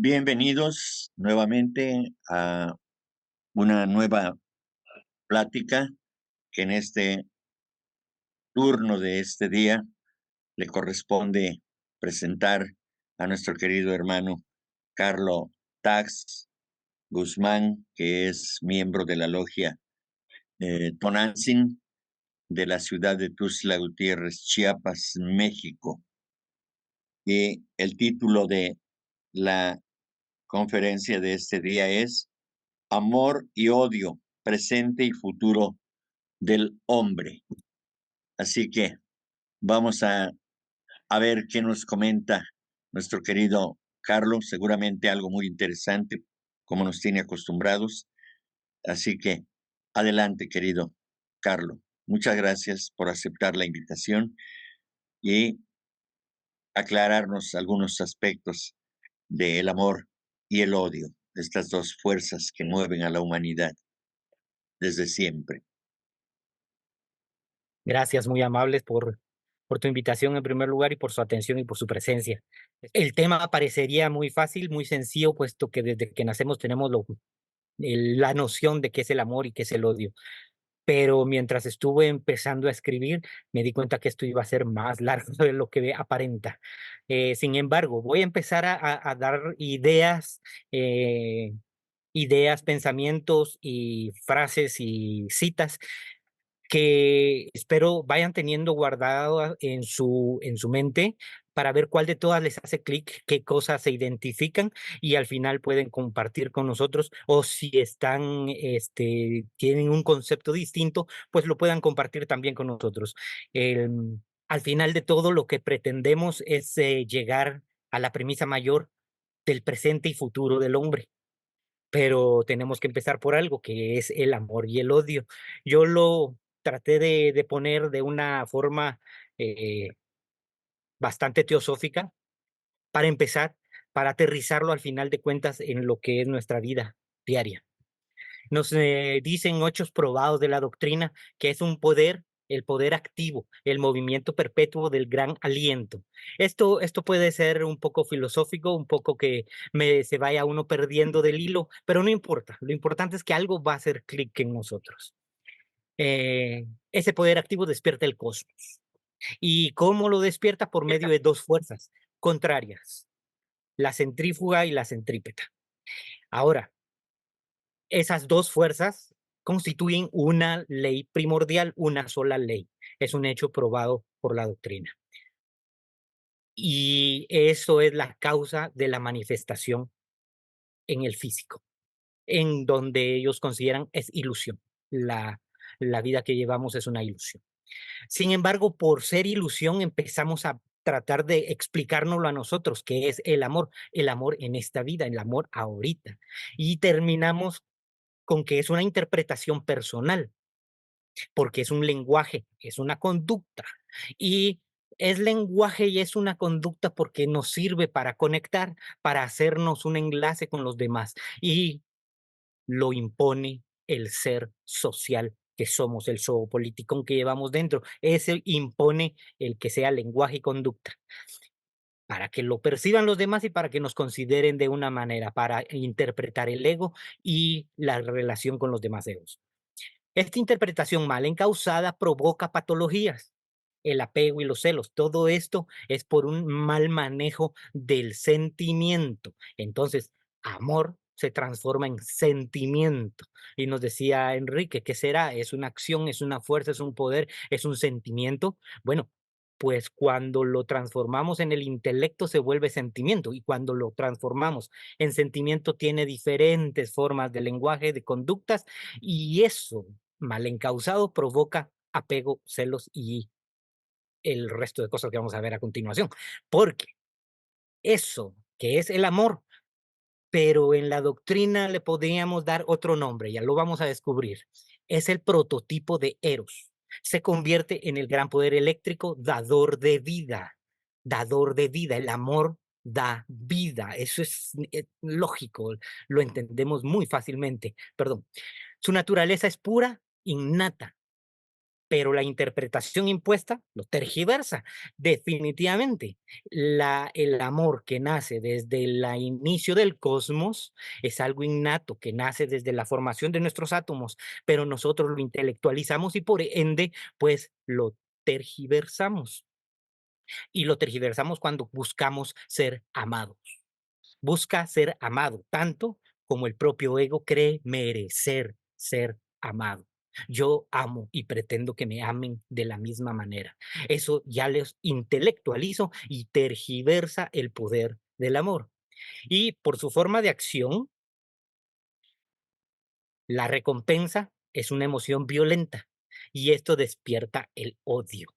Bienvenidos nuevamente a una nueva plática que en este turno de este día le corresponde presentar a nuestro querido hermano Carlo Tax Guzmán, que es miembro de la logia Tonantzin de la ciudad de Tuxtla Gutiérrez, Chiapas, México. Y el título de la conferencia de este día es Amor y odio, presente y futuro del hombre. Así que vamos a ver qué nos comenta nuestro querido Carlos, seguramente algo muy interesante, como nos tiene acostumbrados. Así que adelante, querido Carlos. Muchas gracias por aceptar la invitación y aclararnos algunos aspectos del amor y el odio, estas dos fuerzas que mueven a la humanidad desde siempre. Gracias, muy amables por tu invitación en primer lugar y por su atención y por su presencia. El tema parecería muy fácil, muy sencillo, puesto que desde que nacemos tenemos la noción de qué es el amor y qué es el odio. Pero mientras estuve empezando a escribir, me di cuenta que esto iba a ser más largo de lo que aparenta. Sin embargo, voy a empezar a dar ideas, pensamientos y frases y citas que espero vayan teniendo guardado en su mente para ver cuál de todas les hace clic, qué cosas se identifican y al final pueden compartir con nosotros o si están, tienen un concepto distinto, pues lo puedan compartir también con nosotros. Al final de todo, lo que pretendemos es llegar a la premisa mayor del presente y futuro del hombre, pero tenemos que empezar por algo, que es el amor y el odio. Yo lo traté de poner de una forma, eh, bastante teosófica, para empezar, para aterrizarlo al final de cuentas en lo que es nuestra vida diaria. Nos dicen hechos probados de la doctrina que es un poder, el poder activo, el movimiento perpetuo del gran aliento. Esto puede ser un poco filosófico, un poco que se vaya uno perdiendo del hilo, pero no importa. Lo importante es que algo va a hacer clic en nosotros. Ese poder activo despierta el cosmos. ¿Y cómo lo despierta? Por medio de dos fuerzas contrarias, la centrífuga y la centrípeta. Ahora, esas dos fuerzas constituyen una ley primordial, una sola ley. Es un hecho probado por la doctrina. Y eso es la causa de la manifestación en el físico, en donde ellos consideran es ilusión. La vida que llevamos es una ilusión. Sin embargo, por ser ilusión, empezamos a tratar de explicárnoslo a nosotros, qué es el amor en esta vida, el amor ahorita. Y terminamos con que es una interpretación personal, porque es un lenguaje, es una conducta. Y es lenguaje y es una conducta porque nos sirve para conectar, para hacernos un enlace con los demás. Y lo impone el ser social que somos, el zoopoliticón que llevamos dentro. Ese impone el que sea lenguaje y conducta, para que lo perciban los demás y para que nos consideren de una manera, para interpretar el ego y la relación con los demás egos. Esta interpretación mal encausada provoca patologías, el apego y los celos. Todo esto es por un mal manejo del sentimiento. Entonces, amor se transforma en sentimiento. Y nos decía Enrique, ¿qué será? ¿Es una acción, es una fuerza, es un poder, es un sentimiento? Bueno, pues cuando lo transformamos en el intelecto se vuelve sentimiento y cuando lo transformamos en sentimiento tiene diferentes formas de lenguaje, de conductas y eso mal encausado provoca apego, celos y el resto de cosas que vamos a ver a continuación. Porque eso que es el amor, pero en la doctrina le podríamos dar otro nombre, ya lo vamos a descubrir. Es el prototipo de Eros. Se convierte en el gran poder eléctrico dador de vida. Dador de vida. El amor da vida. Eso es lógico, lo entendemos muy fácilmente. Perdón. Su naturaleza es pura, innata, pero la interpretación impuesta lo tergiversa. Definitivamente, el amor que nace desde el inicio del cosmos es algo innato, que nace desde la formación de nuestros átomos, pero nosotros lo intelectualizamos y por ende, pues lo tergiversamos. Y lo tergiversamos cuando buscamos ser amados. Busca ser amado, tanto como el propio ego cree merecer ser amado. Yo amo y pretendo que me amen de la misma manera. Eso ya les intelectualizo y tergiversa el poder del amor. Y por su forma de acción, la recompensa es una emoción violenta y esto despierta el odio,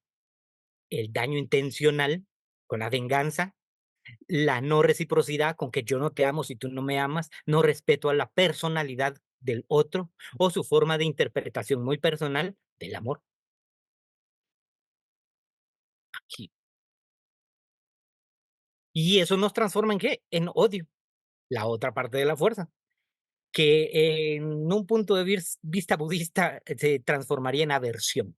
el daño intencional con la venganza, la no reciprocidad con que yo no te amo si tú no me amas, no respeto a la personalidad del otro o su forma de interpretación muy personal del amor. Aquí. Y eso nos transforma en qué? En odio, la otra parte de la fuerza, que en un punto de vista budista se transformaría en aversión.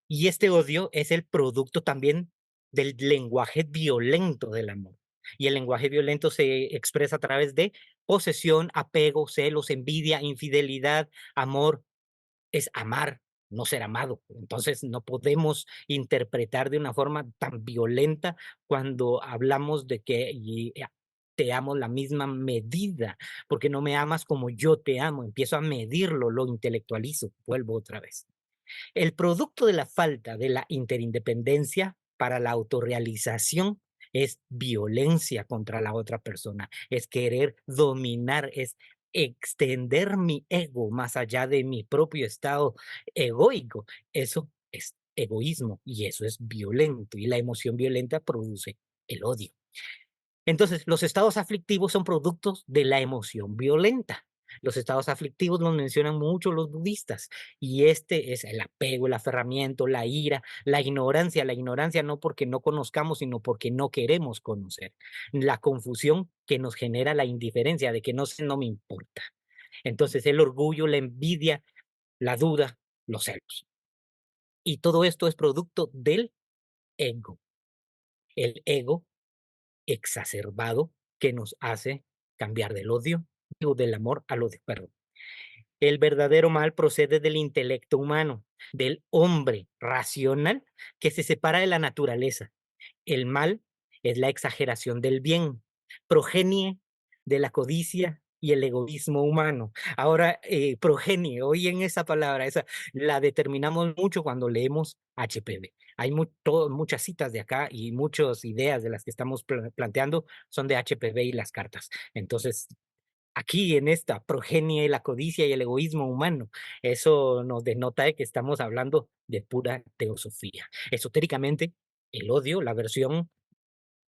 Y este odio es el producto también del lenguaje violento del amor. Y el lenguaje violento se expresa a través de posesión, apego, celos, envidia, infidelidad, amor. Es amar, no ser amado. Entonces no podemos interpretar de una forma tan violenta cuando hablamos de que te amo la misma medida, porque no me amas como yo te amo. Empiezo a medirlo, lo intelectualizo, vuelvo otra vez. El producto de la falta de la interindependencia para la autorrealización es violencia contra la otra persona, es querer dominar, es extender mi ego más allá de mi propio estado egoico. Eso es egoísmo y eso es violento y la emoción violenta produce el odio. Entonces, los estados aflictivos son productos de la emoción violenta. Los estados aflictivos los mencionan mucho los budistas y este es el apego, el aferramiento, la ira, la ignorancia no porque no conozcamos, sino porque no queremos conocer, la confusión que nos genera la indiferencia de que no sé, no me importa. Entonces, el orgullo, la envidia, la duda, los celos. Y todo esto es producto del ego. El ego exacerbado que nos hace cambiar del odio o del amor al odio, perdón. El verdadero mal procede del intelecto humano, del hombre racional que se separa de la naturaleza. El mal es la exageración del bien, progenie de la codicia y el egoísmo humano. Ahora, progenie, oyen esa palabra, esa la determinamos mucho cuando leemos HPV. Hay muchas citas de acá y muchas ideas de las que estamos planteando son de HPV y las cartas. Entonces, aquí en esta progenie, la codicia y el egoísmo humano, eso nos denota de que estamos hablando de pura teosofía. Esotéricamente, el odio, la versión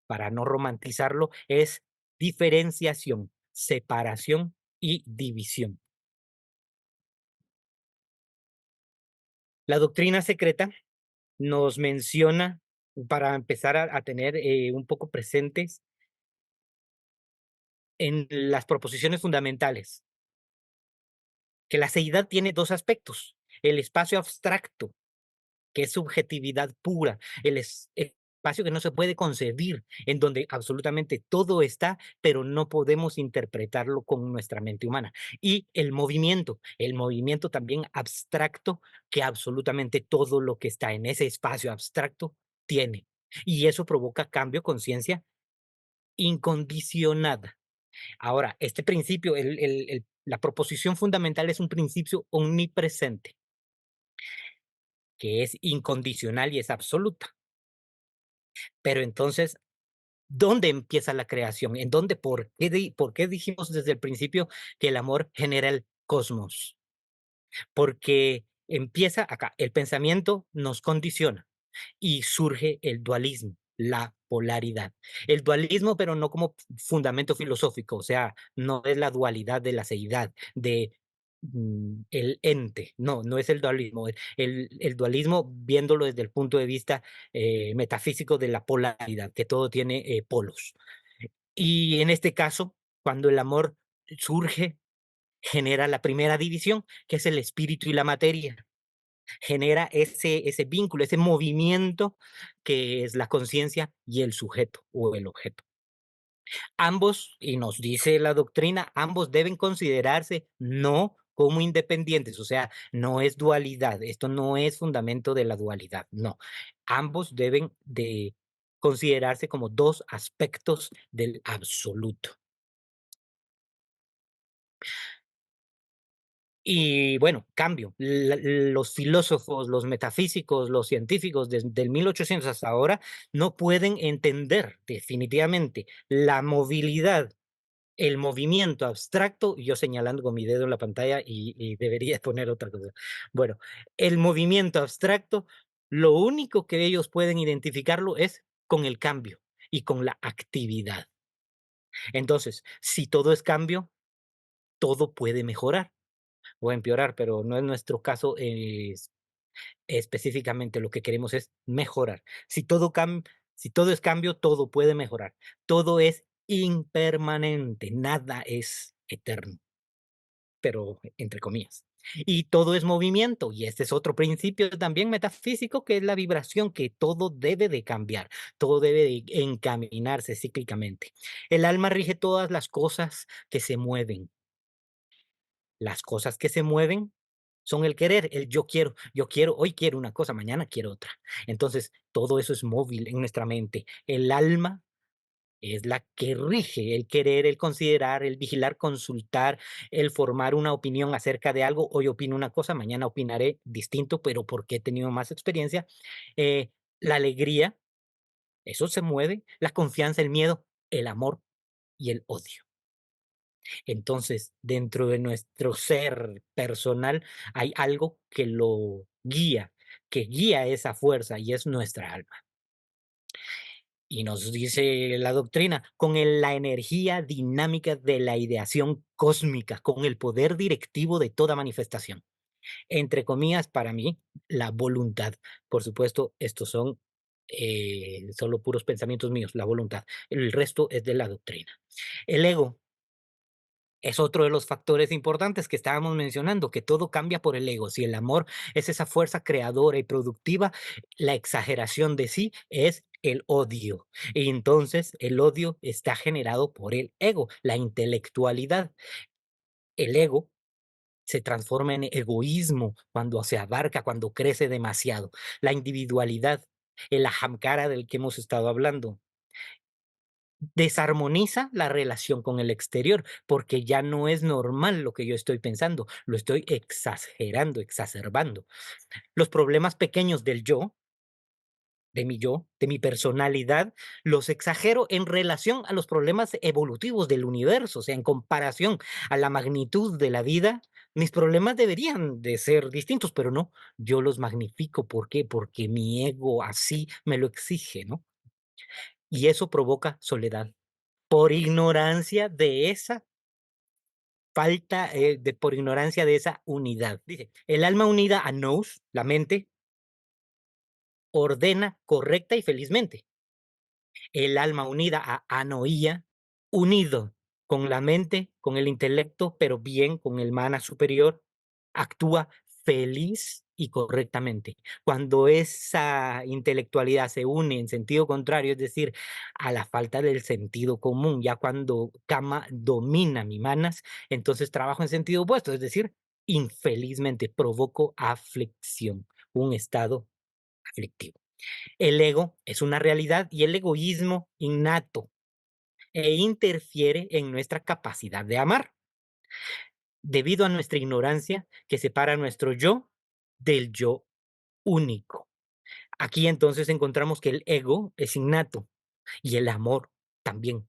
para no romantizarlo, es diferenciación, separación y división. La doctrina secreta nos menciona, para empezar a tener un poco presentes en las proposiciones fundamentales, que la seidad tiene dos aspectos, el espacio abstracto, que es subjetividad pura, espacio que no se puede concebir, en donde absolutamente todo está, pero no podemos interpretarlo con nuestra mente humana. Y el movimiento también abstracto, que absolutamente todo lo que está en ese espacio abstracto tiene. Y eso provoca cambio, conciencia incondicionada. Ahora, este principio, la proposición fundamental es un principio omnipresente, que es incondicional y es absoluta. Pero entonces, ¿dónde empieza la creación? ¿En dónde? Por qué dijimos desde el principio que el amor genera el cosmos? Porque empieza acá, el pensamiento nos condiciona y surge el dualismo, la polaridad. El dualismo, pero no como fundamento filosófico, o sea, no es la dualidad de la seidad, de el ente, no, no es el dualismo. El dualismo, viéndolo desde el punto de vista metafísico de la polaridad, que todo tiene polos. Y en este caso, cuando el amor surge, genera la primera división, que es el espíritu y la materia. genera ese vínculo, ese movimiento que es la conciencia y el sujeto o el objeto. Ambos, y nos dice la doctrina, ambos deben considerarse no como independientes, o sea, no es dualidad, esto no es fundamento de la dualidad, no. Ambos deben de considerarse como dos aspectos del absoluto. Y bueno, cambio. Los filósofos, los metafísicos, los científicos desde el 1800 hasta ahora no pueden entender definitivamente la movilidad, el movimiento abstracto, y yo señalando con mi dedo en la pantalla y debería poner otra cosa. Bueno, el movimiento abstracto, lo único que ellos pueden identificarlo es con el cambio y con la actividad. Entonces, si todo es cambio, todo puede mejorar o empeorar, pero no es nuestro caso, específicamente lo que queremos es mejorar. Si todo es cambio, todo puede mejorar. Todo es impermanente, nada es eterno, pero entre comillas. Y todo es movimiento, y este es otro principio también metafísico, que es la vibración, que todo debe de cambiar, todo debe de encaminarse cíclicamente. El alma rige todas las cosas que se mueven. Las cosas que se mueven son el querer, el yo quiero, hoy quiero una cosa, mañana quiero otra. Entonces, todo eso es móvil en nuestra mente. El alma es la que rige el querer, el considerar, el vigilar, consultar, el formar una opinión acerca de algo. Hoy opino una cosa, mañana opinaré distinto, pero porque he tenido más experiencia. Eh, la alegría, eso se mueve, la confianza, el miedo, el amor y el odio. Entonces, dentro de nuestro ser personal hay algo que lo guía, que guía esa fuerza y es nuestra alma. Y nos dice la doctrina, con la energía dinámica de la ideación cósmica, con el poder directivo de toda manifestación. Entre comillas, para mí, la voluntad. Por supuesto, estos son solo puros pensamientos míos, la voluntad. El resto es de la doctrina. El ego es otro de los factores importantes que estábamos mencionando, que todo cambia por el ego. Si el amor es esa fuerza creadora y productiva, la exageración de sí es el odio. Y entonces el odio está generado por el ego, la intelectualidad. El ego se transforma en egoísmo cuando se abarca, cuando crece demasiado. La individualidad, el ahamkara del que hemos estado hablando, desarmoniza la relación con el exterior, porque ya no es normal lo que yo estoy pensando, lo estoy exagerando, exacerbando. Los problemas pequeños del yo, de mi personalidad, los exagero en relación a los problemas evolutivos del universo, o sea, en comparación a la magnitud de la vida, mis problemas deberían de ser distintos, pero no, yo los magnifico. ¿Por qué? Porque mi ego así me lo exige, ¿no? Y eso provoca soledad por ignorancia de esa falta, por ignorancia de esa unidad. Dice, el alma unida a nous, la mente, ordena correcta y felizmente. El alma unida a anoía, unido con la mente, con el intelecto, pero bien con el mana superior, actúa feliz y correctamente. Cuando esa intelectualidad se une en sentido contrario, es decir, a la falta del sentido común, ya cuando Kama domina mi manas, entonces trabajo en sentido opuesto, es decir, infelizmente provoco aflicción, un estado aflictivo. El ego es una realidad y el egoísmo innato e interfiere en nuestra capacidad de amar, debido a nuestra ignorancia que separa nuestro yo del yo único. Aquí entonces encontramos que el ego es innato y el amor también.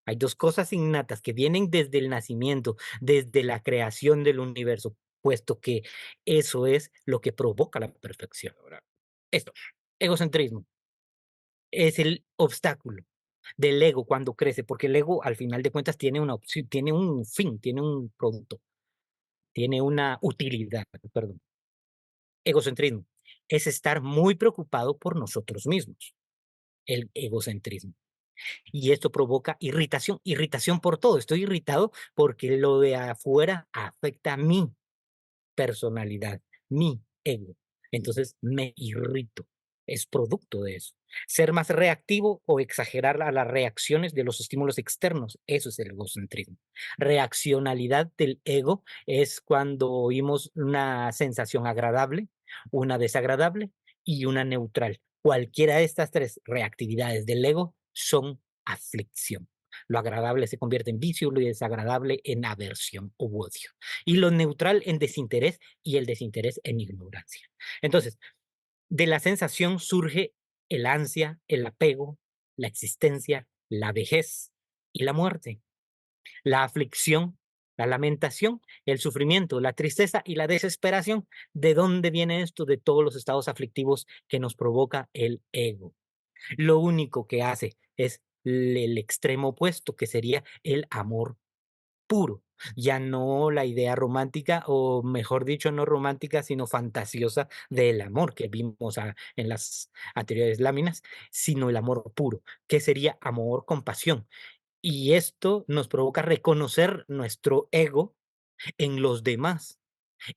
Hay dos cosas innatas que vienen desde el nacimiento, desde la creación del universo, puesto que eso es lo que provoca la perfección. Ahora, esto, egocentrismo, es el obstáculo del ego cuando crece, porque el ego al final de cuentas tiene una opción, tiene un fin, tiene un producto, tiene una utilidad, perdón. Egocentrismo es estar muy preocupado por nosotros mismos, el egocentrismo. Y esto provoca irritación, irritación por todo. Estoy irritado porque lo de afuera afecta a mi personalidad, mi ego. Entonces me irrito. Es producto de eso. Ser más reactivo o exagerar a las reacciones de los estímulos externos, eso es el egocentrismo. Reaccionalidad del ego es cuando oímos una sensación agradable, una desagradable y una neutral. Cualquiera de estas tres reactividades del ego son aflicción. Lo agradable se convierte en vicio, lo desagradable en aversión o odio. Y lo neutral en desinterés y el desinterés en ignorancia. Entonces, de la sensación surge el ansia, el apego, la existencia, la vejez y la muerte, la aflicción, la lamentación, el sufrimiento, la tristeza y la desesperación. ¿De dónde viene esto? De todos los estados aflictivos que nos provoca el ego. Lo único que hace es el extremo opuesto, que sería el amor puro, ya no la idea romántica, o mejor dicho, no romántica, sino fantasiosa del amor que vimos en las anteriores láminas, sino el amor puro, que sería amor, compasión. Y esto nos provoca reconocer nuestro ego en los demás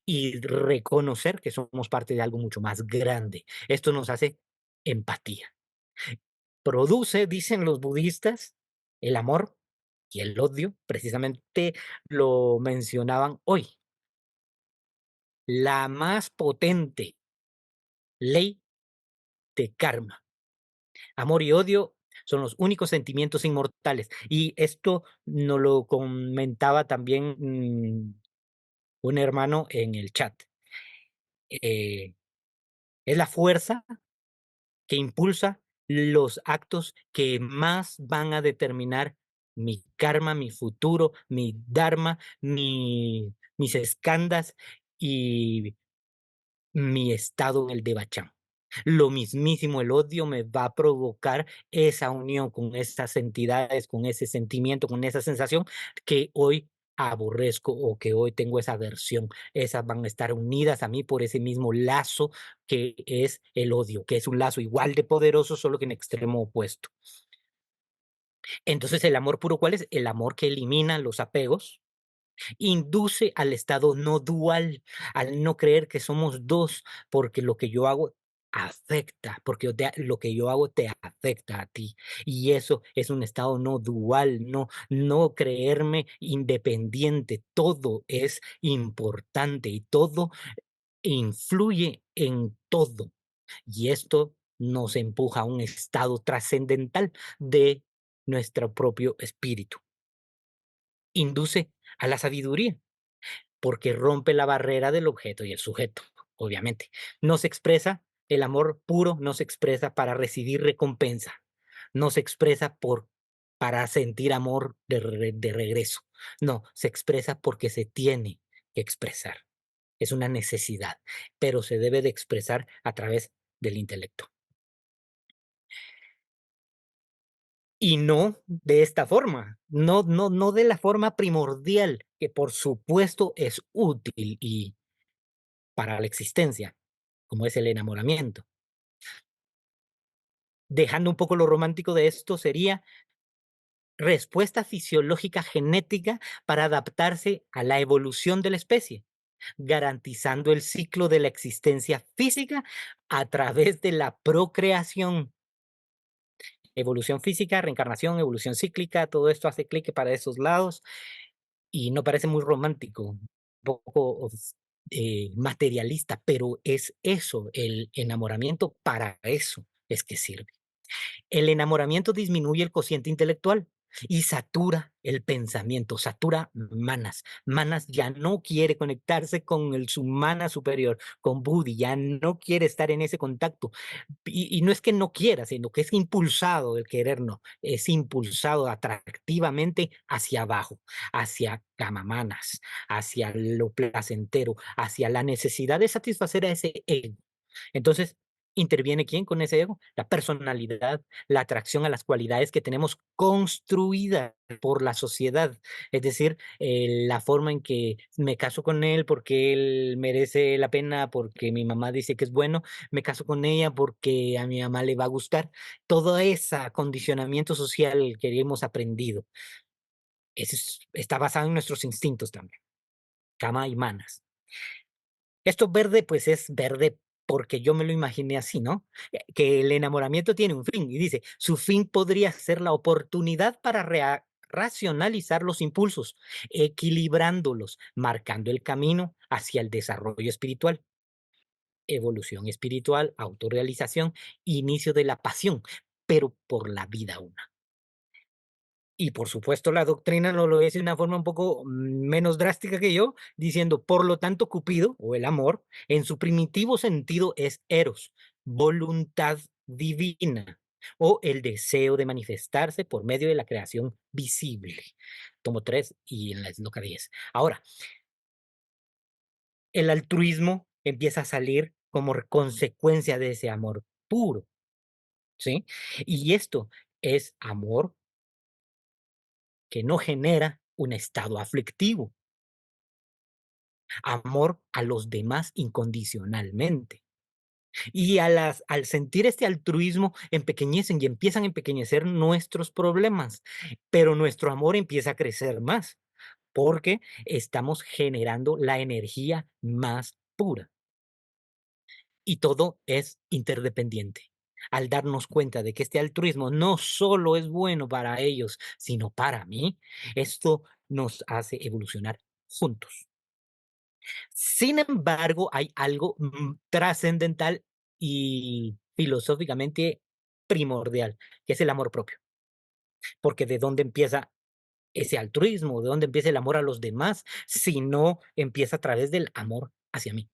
y reconocer que somos parte de algo mucho más grande. Esto nos hace empatía. Produce, dicen los budistas, el amor y el odio, precisamente lo mencionaban hoy. La más potente ley de karma. Amor y odio son los únicos sentimientos inmortales. Y esto nos lo comentaba también un hermano en el chat. Eh, es la fuerza que impulsa los actos que más van a determinar mi karma, mi futuro, mi dharma, mis escandas y mi estado en el devachán. Lo mismísimo el odio me va a provocar esa unión con esas entidades, con ese sentimiento, con esa sensación que hoy aborrezco o que hoy tengo esa aversión. Esas van a estar unidas a mí por ese mismo lazo que es el odio, que es un lazo igual de poderoso, solo que en extremo opuesto. Entonces, ¿el amor puro cuál es? El amor que elimina los apegos, induce al estado no dual, al no creer que somos dos, porque lo que yo hago afecta, porque lo que yo hago te afecta a ti. Y eso es un estado no dual, no creerme independiente. Todo es importante y todo influye en todo. Y esto nos empuja a un estado trascendental de nuestro propio espíritu. Induce a la sabiduría porque rompe la barrera del objeto y el sujeto, obviamente. No se expresa, el amor puro no se expresa para recibir recompensa, no se expresa para sentir amor de regreso, no, se expresa porque se tiene que expresar. Es una necesidad, pero se debe de expresar a través del intelecto. Y no de esta forma, no de la forma primordial, que por supuesto es útil y para la existencia, como es el enamoramiento. Dejando un poco lo romántico de esto, sería respuesta fisiológica genética para adaptarse a la evolución de la especie, garantizando el ciclo de la existencia física a través de la procreación. Evolución física, reencarnación, evolución cíclica, todo esto hace clic para esos lados y no parece muy romántico, un poco materialista, pero es eso, el enamoramiento para eso es que sirve. El enamoramiento disminuye el cociente intelectual y satura el pensamiento, satura Manas. Manas ya no quiere conectarse con su Mana superior, con Buddhi, ya no quiere estar en ese contacto. Y no es que no quiera, sino que es impulsado, el querer no, es impulsado atractivamente hacia abajo, hacia Kamamanas, hacia lo placentero, hacia la necesidad de satisfacer a ese ego. Entonces, ¿interviene quién con ese ego? La personalidad, la atracción a las cualidades que tenemos construidas por la sociedad. Es decir, la forma en que me caso con él porque él merece la pena, porque mi mamá dice que es bueno, me caso con ella porque a mi mamá le va a gustar. Todo ese acondicionamiento social que hemos aprendido, está basado en nuestros instintos también, kama y manas. Esto verde, pues es verde porque yo me lo imaginé así, ¿no? Que el enamoramiento tiene un fin y dice, su fin podría ser la oportunidad para racionalizar los impulsos, equilibrándolos, marcando el camino hacia el desarrollo espiritual, evolución espiritual, autorrealización, inicio de la pasión, pero por la vida una. Y por supuesto, la doctrina no lo dice de una forma un poco menos drástica que yo, diciendo, por lo tanto, Cupido, o el amor, en su primitivo sentido es eros, voluntad divina, o el deseo de manifestarse por medio de la creación visible. Tomo 3 y en la esloca 10. Ahora, el altruismo empieza a salir como consecuencia de ese amor puro, ¿sí? Y esto es amor que no genera un estado aflictivo, amor a los demás incondicionalmente. Y al sentir este altruismo, empequeñecen y empiezan a empequeñecer nuestros problemas, pero nuestro amor empieza a crecer más, porque estamos generando la energía más pura y todo es interdependiente. Al darnos cuenta de que este altruismo no solo es bueno para ellos, sino para mí, esto nos hace evolucionar juntos. Sin embargo, hay algo trascendental y filosóficamente primordial, que es el amor propio. Porque ¿de dónde empieza ese altruismo? ¿De dónde empieza el amor a los demás? Si no empieza a través del amor hacia mí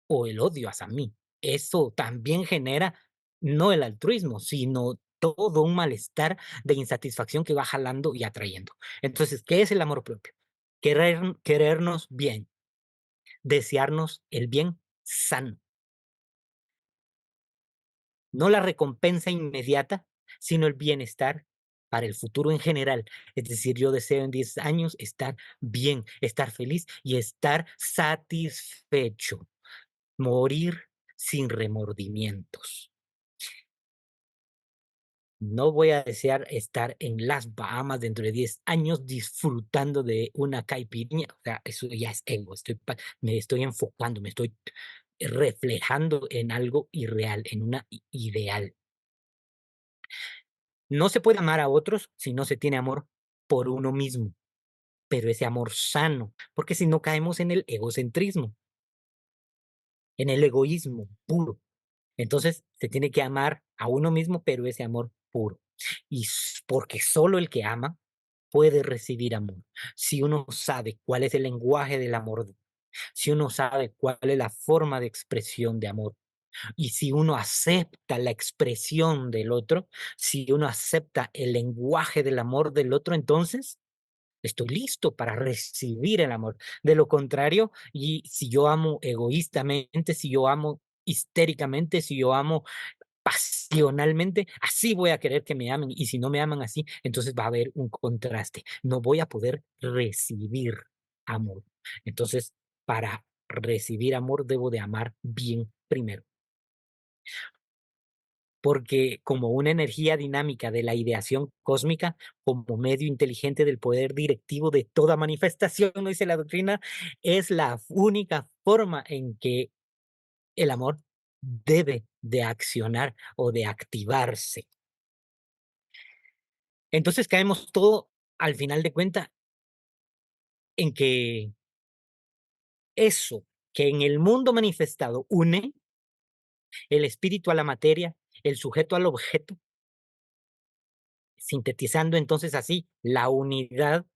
o el odio hacia mí. Eso también genera no el altruismo, sino todo un malestar de insatisfacción que va jalando y atrayendo. Entonces, ¿qué es el amor propio? Querernos bien, desearnos el bien sano, no la recompensa inmediata, sino el bienestar para el futuro en general. Es decir, yo deseo en 10 años estar bien, estar feliz y estar satisfecho, morir sin remordimientos. No voy a desear estar en las Bahamas dentro de 10 años disfrutando de una caipirinha, o sea, eso ya es ego, me estoy enfocando, me estoy reflejando en algo irreal, en una ideal. No se puede amar a otros si no se tiene amor por uno mismo, pero ese amor sano, porque si no caemos en el egocentrismo, en el egoísmo puro. Entonces se tiene que amar a uno mismo, pero ese amor puro. Y porque solo el que ama puede recibir amor. Si uno sabe cuál es el lenguaje del amor, si uno sabe cuál es la forma de expresión de amor, y si uno acepta la expresión del otro, si uno acepta el lenguaje del amor del otro, entonces estoy listo para recibir el amor. De lo contrario, y si yo amo egoístamente, si yo amo histéricamente, si yo amo pasionalmente, así voy a querer que me amen. Y si no me aman así, entonces va a haber un contraste. No voy a poder recibir amor. Entonces, para recibir amor, debo de amar bien primero. Porque como una energía dinámica de la ideación cósmica, como medio inteligente del poder directivo de toda manifestación, ¿no dice la doctrina? Es la única forma en que el amor debe de accionar o de activarse. Entonces caemos todo, al final de cuentas, en que eso que en el mundo manifestado une el espíritu a la materia, el sujeto al objeto, sintetizando entonces así la unidad.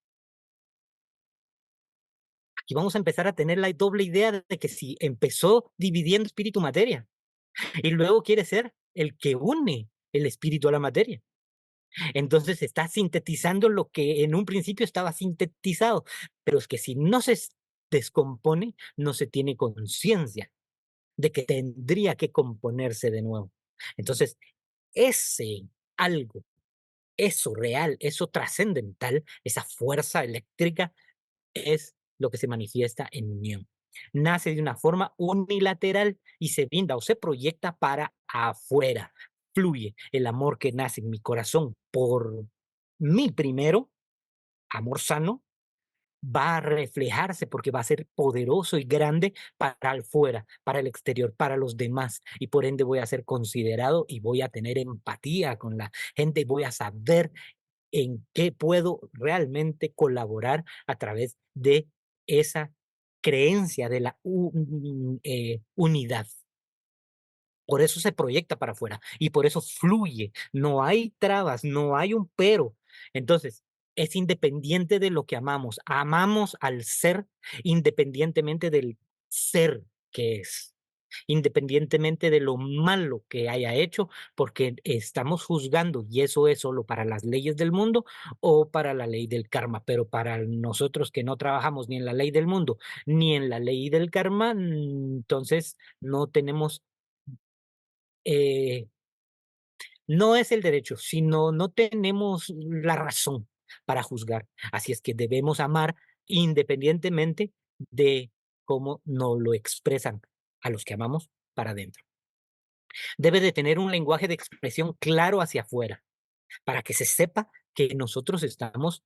Y vamos a empezar a tener la doble idea de que si empezó dividiendo espíritu materia y luego quiere ser el que une el espíritu a la materia. Entonces está sintetizando lo que en un principio estaba sintetizado, pero es que si no se descompone, no se tiene conciencia de que tendría que componerse de nuevo. Entonces, ese algo, eso real, eso trascendental, esa fuerza eléctrica es lo que se manifiesta en unión. Nace de una forma unilateral y se brinda o se proyecta para afuera. Fluye el amor que nace en mi corazón por mí primero, amor sano, va a reflejarse porque va a ser poderoso y grande para el fuera, para el exterior, para los demás. Y por ende voy a ser considerado y voy a tener empatía con la gente y voy a saber en qué puedo realmente colaborar a través de esa creencia de la unidad. Por eso se proyecta para afuera y por eso fluye. No hay trabas, no hay un pero. Entonces, es independiente de lo que amamos. Amamos al ser independientemente del ser que es, independientemente de lo malo que haya hecho, porque estamos juzgando y eso es solo para las leyes del mundo o para la ley del karma. Pero para nosotros que no trabajamos ni en la ley del mundo ni en la ley del karma, entonces no tenemos eh, no es el derecho, sino no tenemos la razón para juzgar. Así es que debemos amar independientemente de cómo nos lo expresan a los que amamos para adentro. Debe de tener un lenguaje de expresión claro hacia afuera, para que se sepa que nosotros estamos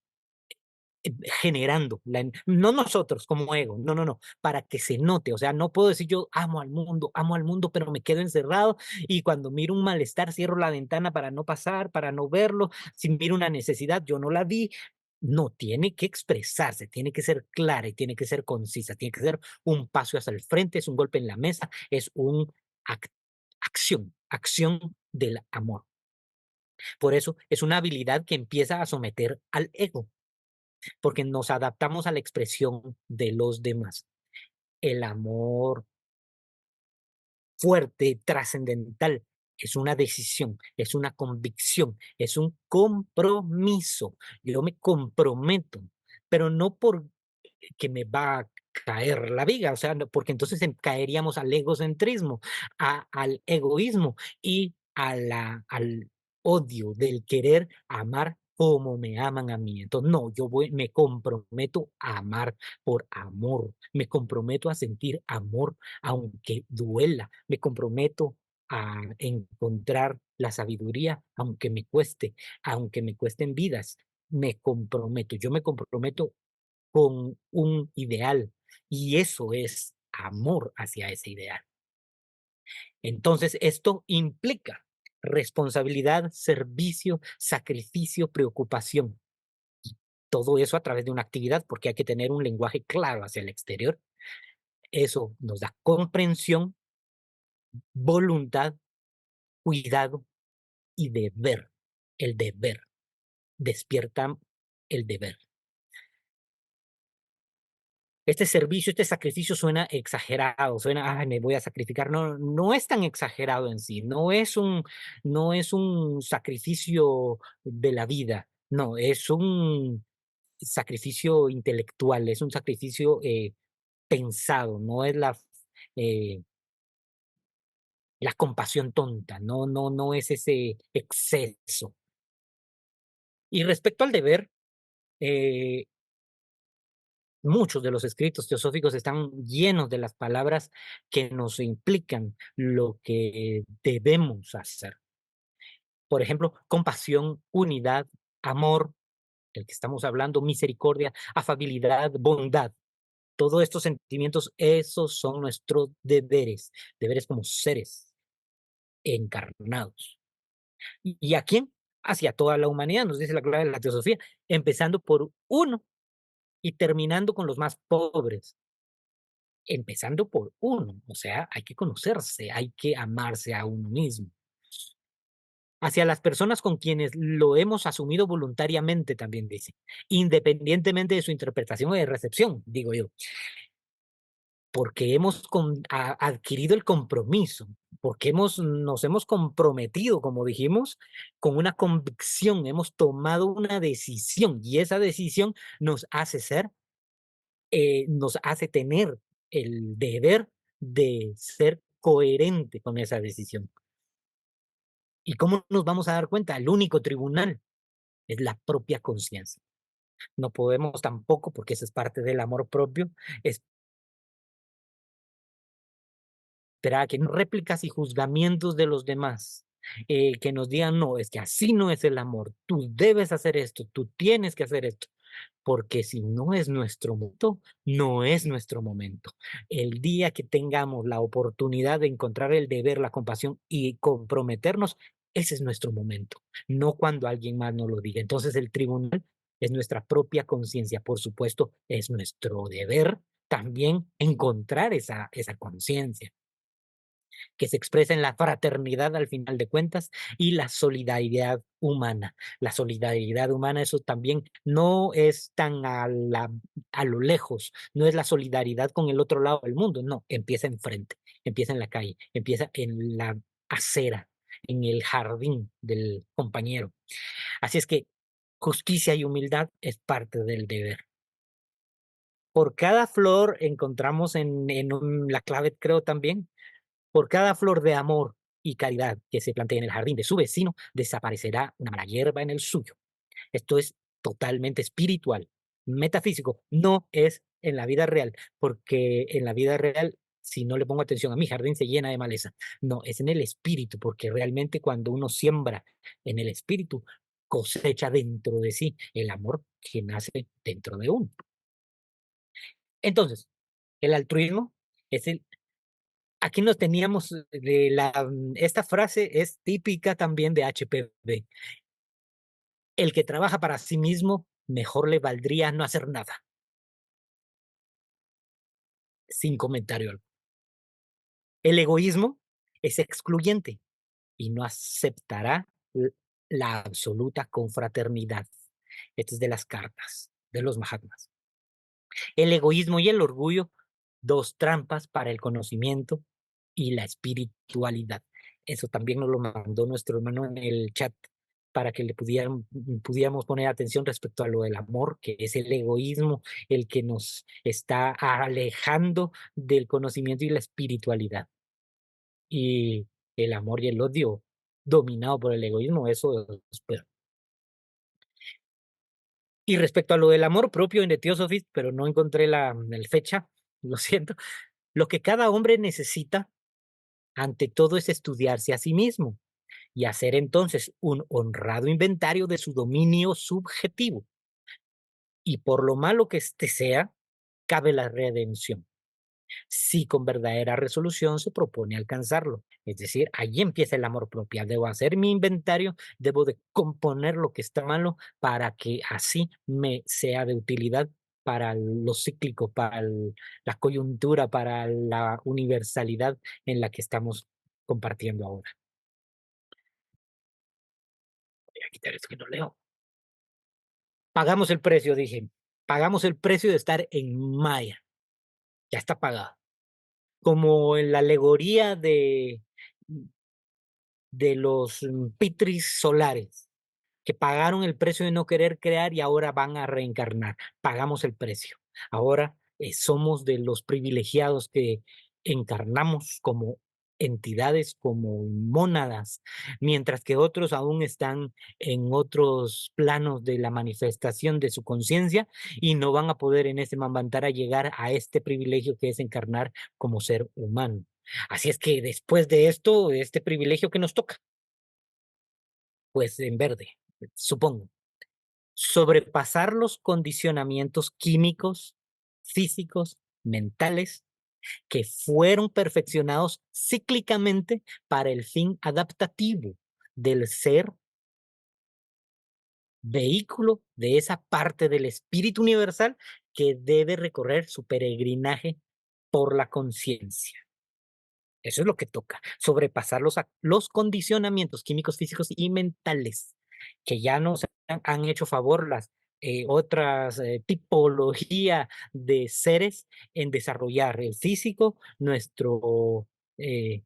generando, no nosotros como ego, no, no, no, para que se note, o sea, no puedo decir yo amo al mundo, pero me quedo encerrado y cuando miro un malestar cierro la ventana para no pasar, para no verlo, si miro una necesidad, yo no la vi, no, tiene que expresarse, tiene que ser clara y tiene que ser concisa, tiene que ser un paso hacia el frente, es un golpe en la mesa, es un acción del amor. Por eso es una habilidad que empieza a someter al ego porque nos adaptamos a la expresión de los demás. El amor fuerte, trascendental, es una decisión, es una convicción, es un compromiso. Yo me comprometo, pero no por que me va a caer la viga, o sea, porque entonces caeríamos al egocentrismo, al egoísmo y al odio del querer amar como me aman a mí. Entonces, no, me comprometo a amar por amor, me comprometo a sentir amor aunque duela, me comprometo a encontrar la sabiduría aunque me cuesten vidas, yo me comprometo con un ideal y eso es amor hacia ese ideal. Entonces, esto implica responsabilidad, servicio, sacrificio, preocupación. Todo eso a través de una actividad, porque hay que tener un lenguaje claro hacia el exterior. Eso nos da comprensión, voluntad, cuidado y deber. El deber despierta el deber. Este servicio, este sacrificio suena exagerado, suena, ay, me voy a sacrificar. No, no es tan exagerado en sí, no es un sacrificio de la vida, no, es un sacrificio intelectual, es un sacrificio pensado, no es eh, la compasión tonta, no, no, no es ese exceso. Y respecto al deber, eh, muchos de los escritos teosóficos están llenos de las palabras que nos implican lo que debemos hacer. Por ejemplo, compasión, unidad, amor, del que estamos hablando, misericordia, afabilidad, bondad. Todos estos sentimientos, esos son nuestros deberes, deberes como seres encarnados. ¿Y a quién? Hacia toda la humanidad, nos dice la clave de la teosofía, empezando por uno y terminando con los más pobres, empezando por uno, o sea, hay que conocerse, hay que amarse a uno mismo. Hacia las personas con quienes lo hemos asumido voluntariamente, también dice, independientemente de su interpretación o de recepción, digo yo, porque hemos adquirido el compromiso, porque nos hemos comprometido, como dijimos, con una convicción, hemos tomado una decisión y esa decisión nos hace ser nos hace tener el deber de ser coherente con esa decisión. ¿Y cómo nos vamos a dar cuenta? El único tribunal es la propia conciencia. No podemos tampoco, porque eso es parte del amor propio, esperar a que no réplicas y juzgamientos de los demás, que nos digan, no, es que así no es el amor, tú debes hacer esto, tú tienes que hacer esto. porque si no es nuestro momento, no es nuestro momento. El día que tengamos la oportunidad de encontrar el deber, la compasión y comprometernos, ese es nuestro momento, no cuando alguien más nos lo diga. Entonces el tribunal es nuestra propia conciencia. Por supuesto, es nuestro deber también encontrar esa conciencia que se expresa en la fraternidad al final de cuentas y la solidaridad humana. La solidaridad humana, eso también no es tan a lo lejos, no es la solidaridad con el otro lado del mundo, no, empieza enfrente, empieza en la calle, empieza en la acera, en el jardín del compañero. Así es que justicia y humildad es parte del deber. Por cada flor encontramos la clave, creo también, por cada flor de amor y caridad que se plantee en el jardín de su vecino, desaparecerá una mala hierba en el suyo. Esto es totalmente espiritual, metafísico, no es en la vida real, porque en la vida real, si no le pongo atención a mi jardín, se llena de maleza. No, es en el espíritu, porque realmente cuando uno siembra en el espíritu, cosecha dentro de sí el amor que nace dentro de uno. Entonces, el altruismo es el aquí nos teníamos esta frase es típica también de HPV. El que trabaja para sí mismo, mejor le valdría no hacer nada, sin comentario alguno. El egoísmo es excluyente y no aceptará la absoluta confraternidad. Esto es de las cartas de los Mahatmas. El egoísmo y el orgullo, dos trampas para el conocimiento y la espiritualidad. Eso también nos lo mandó nuestro hermano en el chat para que pudiéramos poner atención respecto a lo del amor, que es el egoísmo el que nos está alejando del conocimiento y la espiritualidad. Y el amor y el odio dominado por el egoísmo, eso es peor. Y respecto a lo del amor propio en The Theosophist, pero no encontré la fecha, lo siento, lo que cada hombre necesita ante todo es estudiarse a sí mismo y hacer entonces un honrado inventario de su dominio subjetivo. Y por lo malo que éste sea, cabe la redención, si con verdadera resolución se propone alcanzarlo. Es decir, allí empieza el amor propio. Debo hacer mi inventario, debo de componer lo que está malo para que así me sea de utilidad para lo cíclico, para la coyuntura, para la universalidad en la que estamos compartiendo ahora. Voy a quitar esto que no leo. Pagamos el precio, dije. Pagamos el precio de estar en Maya. Ya está pagado. Como en la alegoría de los pitris solares, que pagaron el precio de no querer crear y ahora van a reencarnar. Pagamos el precio. Ahora somos de los privilegiados que encarnamos como entidades, como mónadas, mientras que otros aún están en otros planos de la manifestación de su conciencia y no van a poder en este Manvantara llegar a este privilegio que es encarnar como ser humano. Así es que después de esto, este privilegio que nos toca, pues en verde, supongo, sobrepasar los condicionamientos químicos, físicos, mentales, que fueron perfeccionados cíclicamente para el fin adaptativo del ser vehículo de esa parte del espíritu universal que debe recorrer su peregrinaje por la conciencia. Eso es lo que toca, sobrepasar los condicionamientos químicos, físicos y mentales, que ya nos han hecho favor las otras tipología de seres en desarrollar el físico, nuestro eh,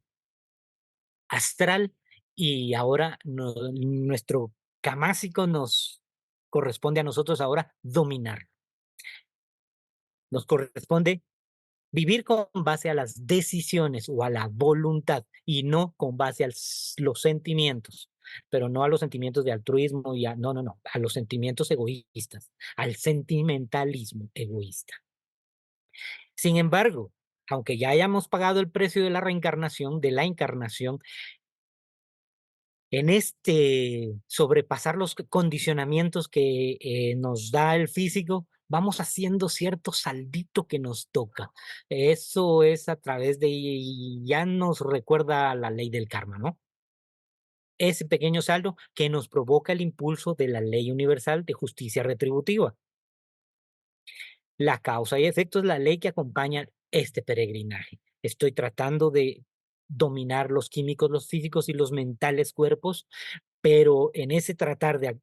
astral y ahora nuestro camásico nos corresponde a nosotros ahora dominar. Nos corresponde vivir con base a las decisiones o a la voluntad y no con base a los sentimientos, pero no a los sentimientos de altruismo y no, no, no, a los sentimientos egoístas, al sentimentalismo egoísta. Sin embargo, aunque ya hayamos pagado el precio de la reencarnación, de la encarnación, En sobrepasar los condicionamientos que nos da el físico, vamos haciendo cierto saldito que nos toca. Eso es a través y ya nos recuerda a la ley del karma, ¿no? Ese pequeño saldo que nos provoca el impulso de la ley universal de justicia retributiva. La causa y efecto es la ley que acompaña este peregrinaje. Estoy tratando de dominar los químicos, los físicos y los mentales cuerpos, pero en ese tratar de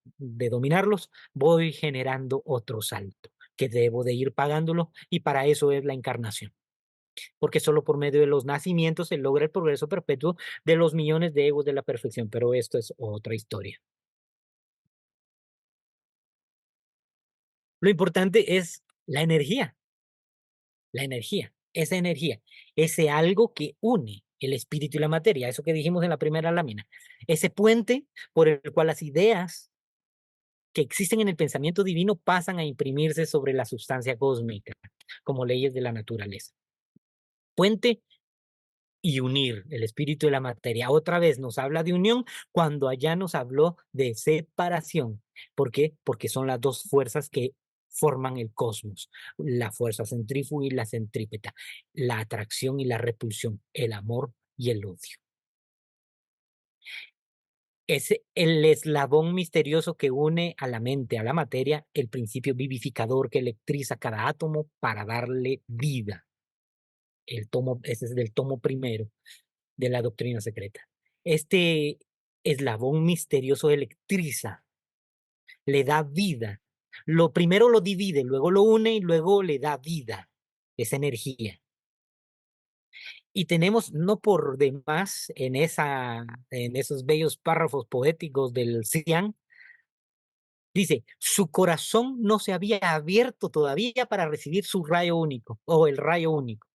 dominarlos voy generando otro salto que debo de ir pagándolo, y para eso es la encarnación, porque solo por medio de los nacimientos se logra el progreso perpetuo de los millones de egos de la perfección, pero esto es otra historia. Lo importante es la energía, ese algo que une el espíritu y la materia, eso que dijimos en la primera lámina, ese puente por el cual las ideas que existen en el pensamiento divino pasan a imprimirse sobre la sustancia cósmica, como leyes de la naturaleza. Puente y unir el espíritu y la materia. Otra vez nos habla de unión cuando allá nos habló de separación. ¿Por qué? Porque son las dos fuerzas que forman el cosmos, la fuerza centrífuga y la centrípeta, la atracción y la repulsión, el amor y el odio. Es el eslabón misterioso que une a la mente, a la materia, el principio vivificador que electriza cada átomo para darle vida. Ese es del tomo primero de la doctrina secreta. Este eslabón misterioso electriza, le da vida. Lo primero lo divide, luego lo une y luego le da vida, esa energía. Y tenemos, no por demás, en esos bellos párrafos poéticos del Cian, dice, su corazón no se había abierto todavía para recibir su rayo único, o el rayo único,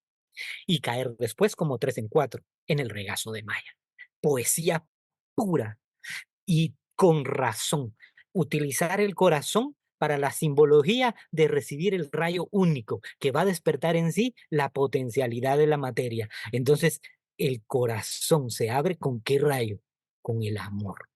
y caer después como tres en cuatro en el regazo de Maya. Poesía pura y con razón. Utilizar el corazón para la simbología de recibir el rayo único que va a despertar en sí la potencialidad de la materia. Entonces, el corazón se abre ¿con qué rayo? Con el amor.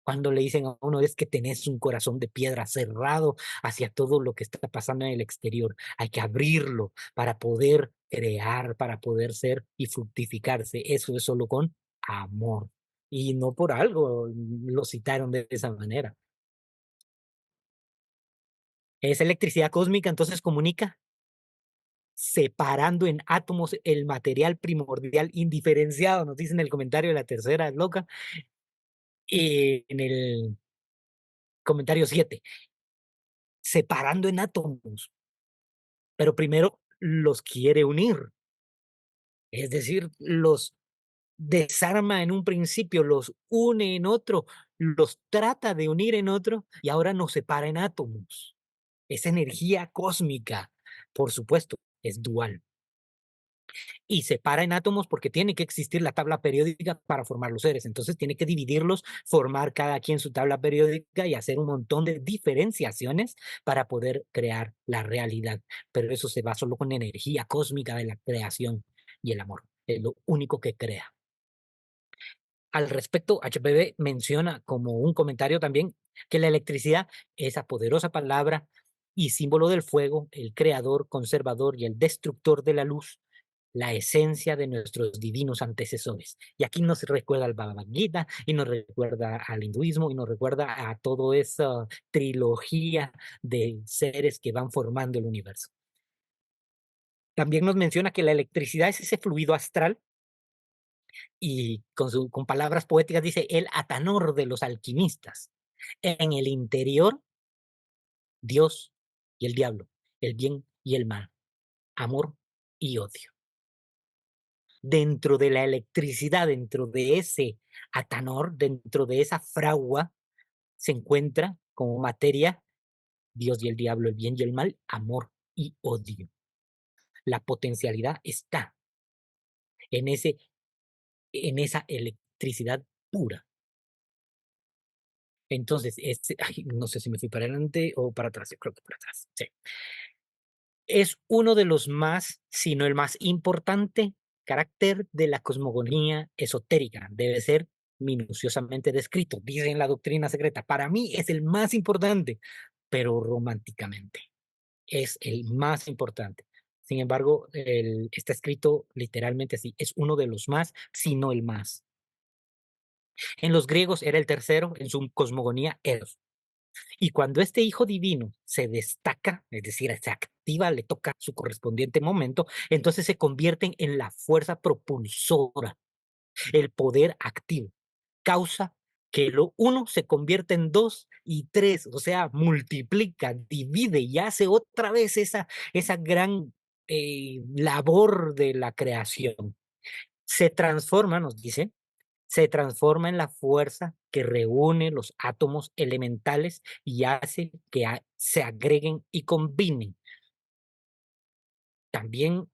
Cuando le dicen a uno es que tenés un corazón de piedra cerrado hacia todo lo que está pasando en el exterior. Hay que abrirlo para poder crear, para poder ser y fructificarse. Eso es solo con amor. Y no por algo lo citaron de esa manera. Esa electricidad cósmica entonces comunica separando en átomos el material primordial indiferenciado, nos dice en el comentario de la tercera loca, y en el comentario 7 separando en átomos, pero primero los quiere unir, es decir, los desarma en un principio, los une en otro, los trata de unir en otro y ahora nos separa en átomos. Esa energía cósmica, por supuesto, es dual. Y separa en átomos porque tiene que existir la tabla periódica para formar los seres. Entonces tiene que dividirlos, formar cada quien su tabla periódica y hacer un montón de diferenciaciones para poder crear la realidad. Pero eso se va solo con energía cósmica de la creación y el amor. Es lo único que crea. Al respecto, HPV menciona como un comentario también que la electricidad, esa poderosa palabra y símbolo del fuego, el creador, conservador y el destructor de la luz, la esencia de nuestros divinos antecesores. Y aquí nos recuerda al Bhagavad Gita, y nos recuerda al hinduismo, y nos recuerda a toda esa trilogía de seres que van formando el universo. También nos menciona que la electricidad es ese fluido astral y con palabras poéticas dice el atanor de los alquimistas. En el interior, Dios y el diablo, el bien y el mal, amor y odio. Dentro de la electricidad, dentro de ese atanor, dentro de esa fragua, se encuentra como materia Dios y el diablo, el bien y el mal, amor y odio. La potencialidad está en, en esa electricidad pura. Entonces, ay, no sé si me fui para adelante o para atrás, yo creo que para atrás. Sí. Es uno de los más, si no el más importante carácter de la cosmogonía esotérica. Debe ser minuciosamente descrito, dice en la doctrina secreta. Para mí es el más importante, pero románticamente es el más importante. Sin embargo, está escrito literalmente así, es uno de los más, si no el más. En los griegos era el tercero, en su cosmogonía Eros. Y cuando este hijo divino se destaca, es decir, se activa, le toca su correspondiente momento, entonces se convierten en la fuerza propulsora, el poder activo. Causa que lo uno se convierte en dos y tres, o sea, multiplica, divide y hace otra vez esa gran labor de la creación. Se transforma, nos dice, se transforma en la fuerza que reúne los átomos elementales y hace que se agreguen y combinen. También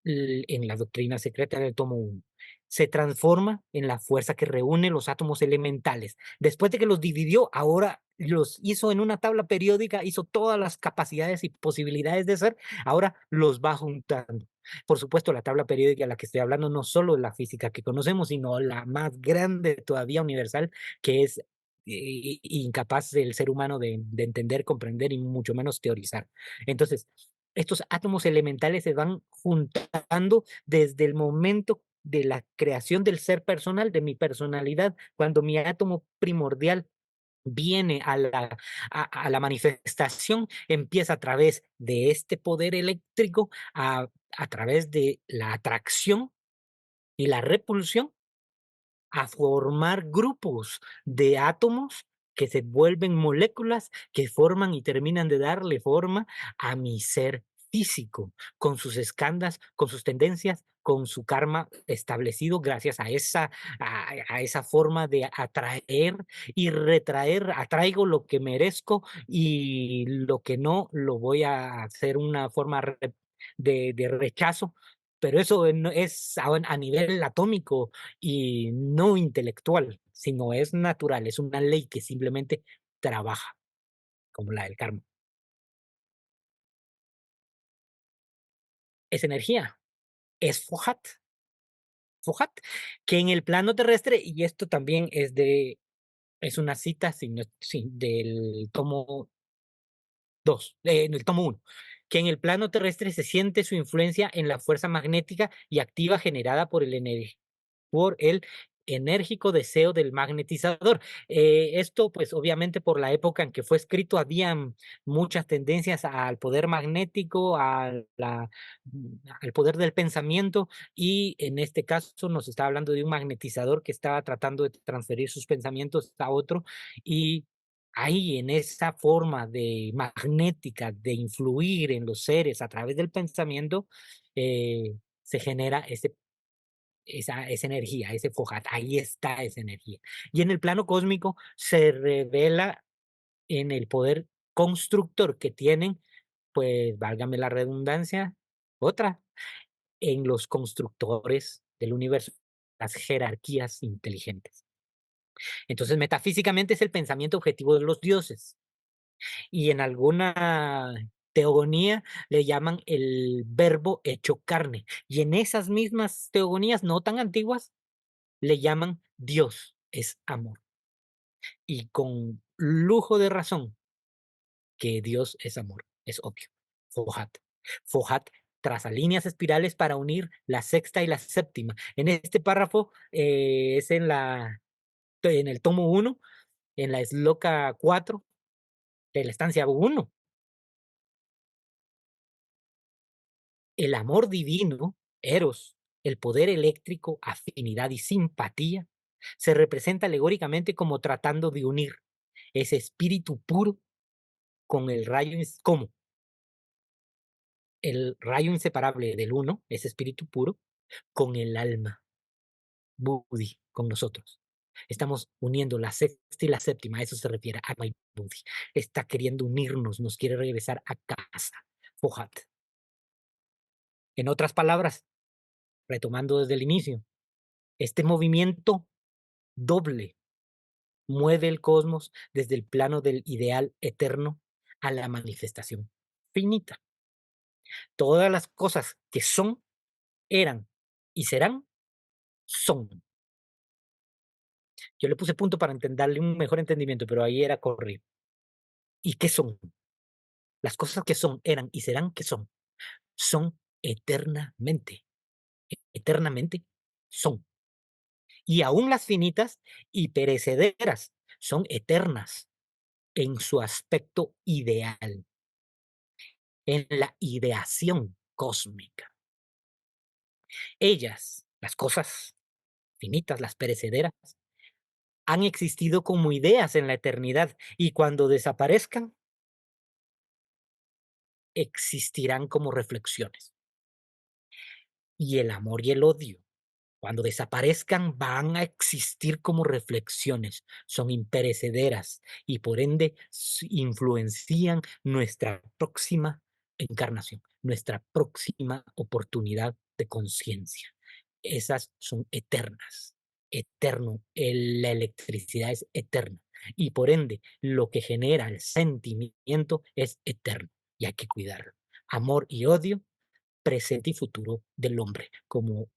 en la doctrina secreta del tomo 1. Se transforma en la fuerza que reúne los átomos elementales. Después de que los dividió, ahora los hizo en una tabla periódica, hizo todas las capacidades y posibilidades de ser, ahora los va juntando. Por supuesto, la tabla periódica a la que estoy hablando no solo es la física que conocemos, sino la más grande todavía universal, que es incapaz del ser humano de entender, comprender y mucho menos teorizar. Entonces, estos átomos elementales se van juntando desde el momento de la creación del ser personal, de mi personalidad, cuando mi átomo primordial viene a la manifestación, empieza a través de este poder eléctrico, a través de la atracción y la repulsión, a formar grupos de átomos que se vuelven moléculas que forman y terminan de darle forma a mi ser físico, con sus escandas, con sus tendencias, con su karma establecido gracias a esa forma de atraer y retraer, atraigo lo que merezco y lo que no lo voy a hacer una forma de rechazo, pero eso es a nivel atómico y no intelectual, sino es natural, es una ley que simplemente trabaja, como la del karma. Es energía, es Fohat, Fohat, que en el plano terrestre, y esto también es una cita del tomo 2, en el tomo 1, que en el plano terrestre se siente su influencia en la fuerza magnética y activa generada por el enérgico deseo del magnetizador. Esto, pues obviamente por la época en que fue escrito, habían muchas tendencias al poder magnético, al poder del pensamiento, y en este caso nos está hablando de un magnetizador que estaba tratando de transferir sus pensamientos a otro, y ahí en esa forma de magnética de influir en los seres a través del pensamiento, se genera esa energía, ese Fohat, ahí está esa energía. Y en el plano cósmico se revela en el poder constructor que tienen, pues, válgame la redundancia, otra, en los constructores del universo, las jerarquías inteligentes. Entonces, metafísicamente es el pensamiento objetivo de los dioses. Y en alguna teogonía le llaman el verbo hecho carne. Y en esas mismas teogonías no tan antiguas le llaman Dios es amor. Y con lujo de razón que Dios es amor, es obvio. Fohat. Fohat traza líneas espirales para unir la sexta y la séptima. En este párrafo es en el tomo 1, en la esloca 4 de la estancia 1. El amor divino, Eros, el poder eléctrico, afinidad y simpatía, se representa alegóricamente como tratando de unir ese espíritu puro con el rayo, como el rayo inseparable del uno, ese espíritu puro, con el alma, Buddhi, con nosotros. Estamos uniendo la sexta y la séptima, a eso se refiere Atma y Buddhi. Está queriendo unirnos, nos quiere regresar a casa. Fohat. En otras palabras, retomando desde el inicio, este movimiento doble mueve el cosmos desde el plano del ideal eterno a la manifestación finita. Todas las cosas que son, eran y serán, son. Yo le puse punto para darle un mejor entendimiento, pero ahí era corrido. ¿Y qué son? Las cosas que son, eran y serán, ¿qué son? Son eternamente, eternamente son. Y aún las finitas y perecederas son eternas en su aspecto ideal, en la ideación cósmica. Ellas, las cosas finitas, las perecederas, han existido como ideas en la eternidad y cuando desaparezcan, existirán como reflexiones. Y el amor y el odio, cuando desaparezcan, van a existir como reflexiones, son imperecederas y por ende influencian nuestra próxima encarnación, nuestra próxima oportunidad de conciencia. Esas son eternas, eterno, la electricidad es eterna y por ende lo que genera el sentimiento es eterno y hay que cuidarlo. Amor y odio, presente y futuro del hombre, como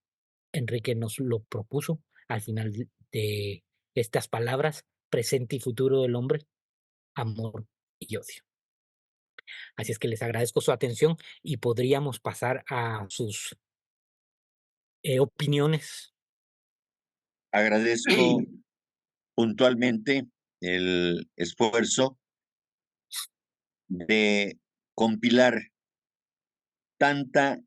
Enrique nos lo propuso al final de estas palabras, presente y futuro del hombre, amor y odio. Así es que les agradezco su atención y podríamos pasar a sus opiniones. Agradezco puntualmente el esfuerzo de compilar tanta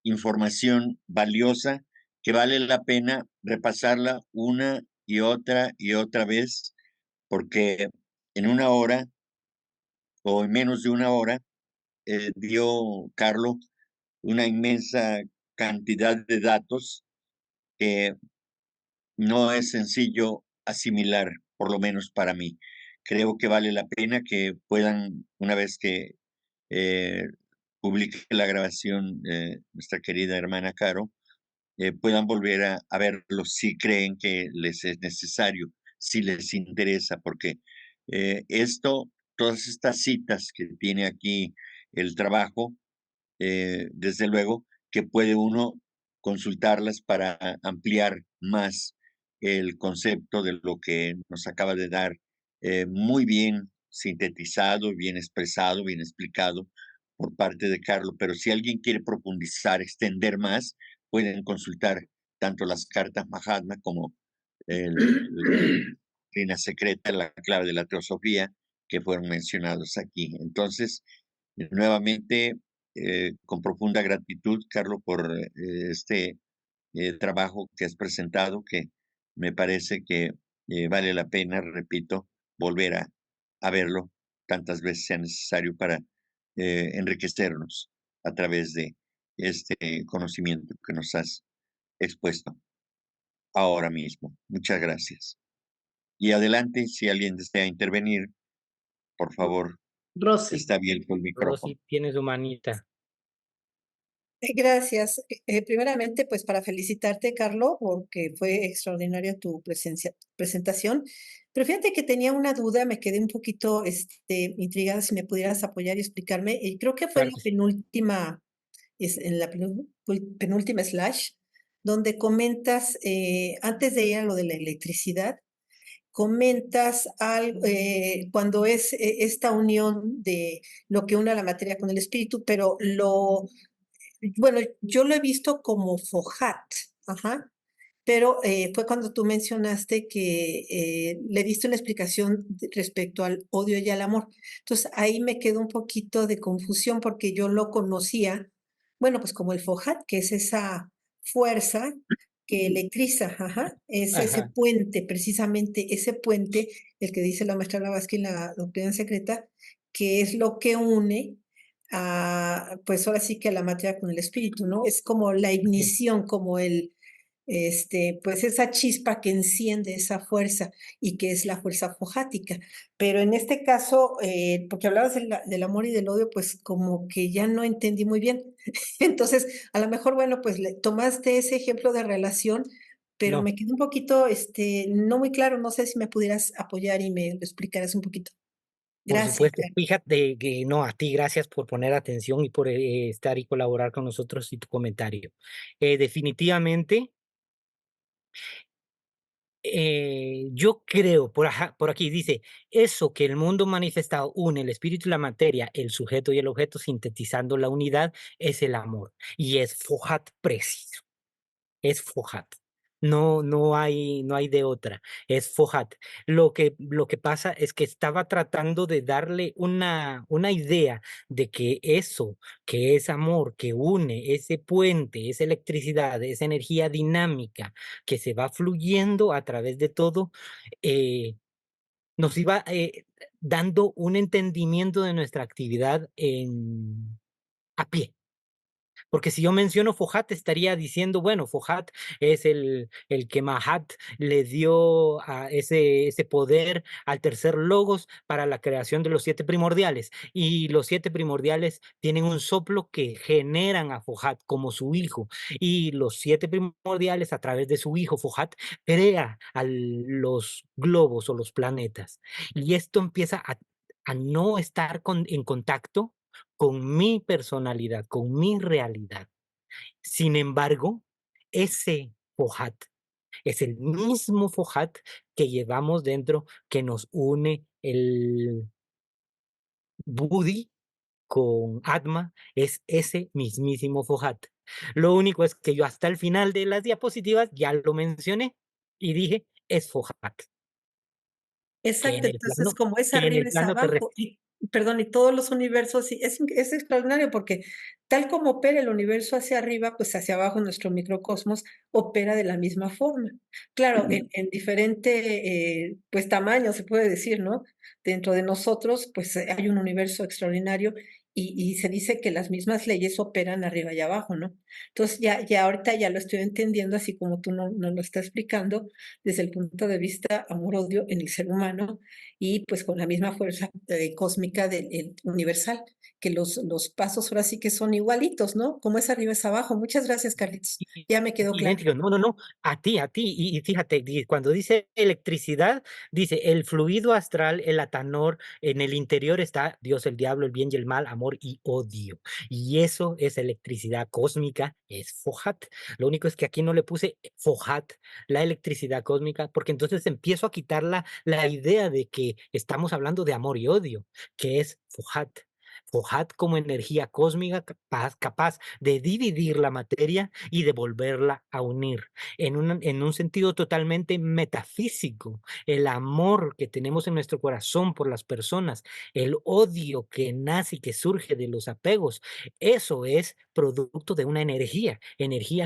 información valiosa que vale la pena repasarla una y otra vez, porque en una hora o en menos de una hora dio Carlos una inmensa cantidad de datos que no es sencillo asimilar, por lo menos para mí. Creo que vale la pena que puedan, una vez que eh, publique la grabación, nuestra querida hermana Caro, puedan volver a verlo si creen que les es necesario, si les interesa, porque todas estas citas que tiene aquí el trabajo, desde luego que puede uno consultarlas para ampliar más el concepto de lo que nos acaba de dar, muy bien sintetizado, bien expresado, bien explicado por parte de Carlos. Pero si alguien quiere profundizar, extender más, pueden consultar tanto las cartas Mahatma como la doctrina secreta, la clave de la teosofía, que fueron mencionados aquí. Entonces, nuevamente, con profunda gratitud, Carlos, por este trabajo que has presentado, que me parece que vale la pena, repito, volver a verlo tantas veces sea necesario para enriquecernos a través de este conocimiento que nos has expuesto ahora mismo. Muchas gracias. Y adelante, si alguien desea intervenir, por favor, Rosy. está abierto el micrófono. Rosy tiene su manita. Gracias. Primeramente, pues para felicitarte, Carlo, porque fue extraordinaria tu presentación. Pero fíjate que tenía una duda, me quedé un poquito intrigada si me pudieras apoyar y explicarme. Y creo que fue en Claro la que sí. penúltima, en la penúltima slash, donde comentas, antes de ir a lo de la electricidad, comentas algo, cuando es esta unión de lo que une a la materia con el espíritu, pero bueno, yo lo he visto como Fojat, ajá, pero fue cuando tú mencionaste que le diste una explicación respecto al odio y al amor. Entonces ahí me quedó un poquito de confusión porque yo lo conocía, bueno, pues como el Fojat, que es esa fuerza que electriza, ajá, es ese Ajá. puente, precisamente ese puente, el que dice la maestra Blavatsky en la doctrina secreta, que es lo que une pues ahora sí que a la materia con el espíritu, ¿no? Es como la Sí. ignición, como pues esa chispa que enciende esa fuerza y que es la fuerza fojática. Pero en este caso, porque hablabas del amor y del odio, pues como que ya no entendí muy bien. Entonces, a lo mejor, bueno, pues tomaste ese ejemplo de relación, pero No, me quedó un poquito, no muy claro. No sé si me pudieras apoyar y me lo explicaras un poquito. por Gracias, supuesto. Fíjate que no, a ti gracias por poner atención y por estar y colaborar con nosotros y tu comentario. Definitivamente, Yo creo, por aquí dice, eso que el mundo manifestado une el espíritu y la materia, el sujeto y el objeto, sintetizando la unidad, es el amor. Y es Foucault preciso. Es Foucault. No hay de otra, es Foucault. Lo que pasa es que estaba tratando de darle una idea de que eso, que es amor, que une, ese puente, esa electricidad, esa energía dinámica que se va fluyendo a través de todo, eh, nos iba dando un entendimiento de nuestra actividad a pie. Porque si yo menciono Fojat, estaría diciendo, bueno, Fojat es el que Mahat le dio a ese poder al tercer logos para la creación de los siete primordiales. Y los siete primordiales tienen un soplo que generan a Fojat como su hijo. Y los siete primordiales, a través de su hijo Fojat, crea a los globos o los planetas. Y esto empieza a no estar en contacto con mi personalidad, con mi realidad. Sin embargo, ese Fojat es el mismo Fojat que llevamos dentro, que nos une el Budi con Atma, es ese mismísimo Fojat. Lo único es que yo hasta el final de las diapositivas ya lo mencioné y dije, es Fojat, que en Exacto, el entonces plano, como es que en arriba el es plano abajo, terrestre. y perdón, y todos los universos, y es extraordinario porque tal como opera el universo hacia arriba, pues hacia abajo nuestro microcosmos opera de la misma forma. Claro, en diferente pues tamaño se puede decir, ¿no? Dentro de nosotros, pues hay un universo extraordinario y se dice que las mismas leyes operan arriba y abajo, ¿no? Entonces ya ahorita ya lo estoy entendiendo, así como tú no lo estás explicando, desde el punto de vista amor-odio en el ser humano y pues con la misma fuerza cósmica del universal, que los pasos ahora sí que son igualitos, ¿no? Como es arriba es abajo. Muchas gracias, Carlitos. i- Ya me quedó claro. Idéntico, no, no, no, a ti, y fíjate, cuando dice electricidad, dice el fluido astral, el atanor, en el interior está Dios, el diablo, el bien y el mal, amor y odio. Y eso es electricidad cósmica, es Fojat. Lo único es que aquí no le puse Fojat, la electricidad cósmica, porque entonces empiezo a quitar la idea de que estamos hablando de amor y odio, que es Fojat. Fojat como energía cósmica capaz de dividir la materia y de volverla a unir en un sentido totalmente metafísico. El amor que tenemos en nuestro corazón por las personas, el odio que nace y que surge de los apegos, eso es producto de una energía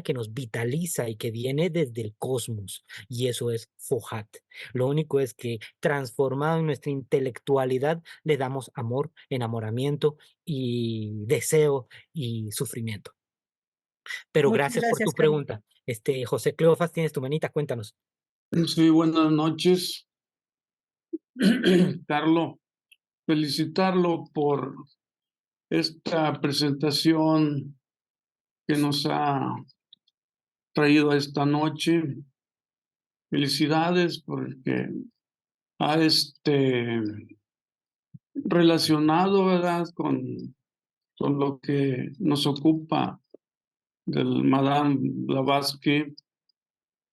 que nos vitaliza y que viene desde el cosmos. Y eso es Fojat. Lo único es que transformado en nuestra intelectualidad le damos amor, enamoramiento y deseo y sufrimiento. Pero Muchas gracias por tu gracias, Carlos. pregunta. José Cleofas, tienes tu manita, cuéntanos. Sí, buenas noches, Carlos. Felicitarlo por esta presentación que nos ha traído esta noche. Felicidades porque ha relacionado, ¿verdad?, con lo que nos ocupa del Madame Blavatsky,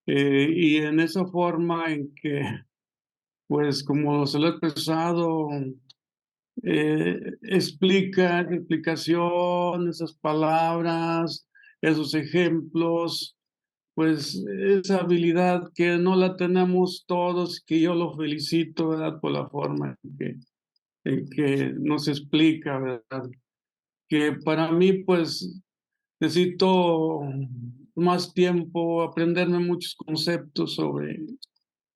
y en esa forma en que, pues, como se lo he expresado, explicación, esas palabras, esos ejemplos, pues esa habilidad que no la tenemos todos, que yo lo felicito, ¿verdad?, por la forma en que nos explica, ¿verdad? Que para mí, pues, necesito más tiempo, aprenderme muchos conceptos sobre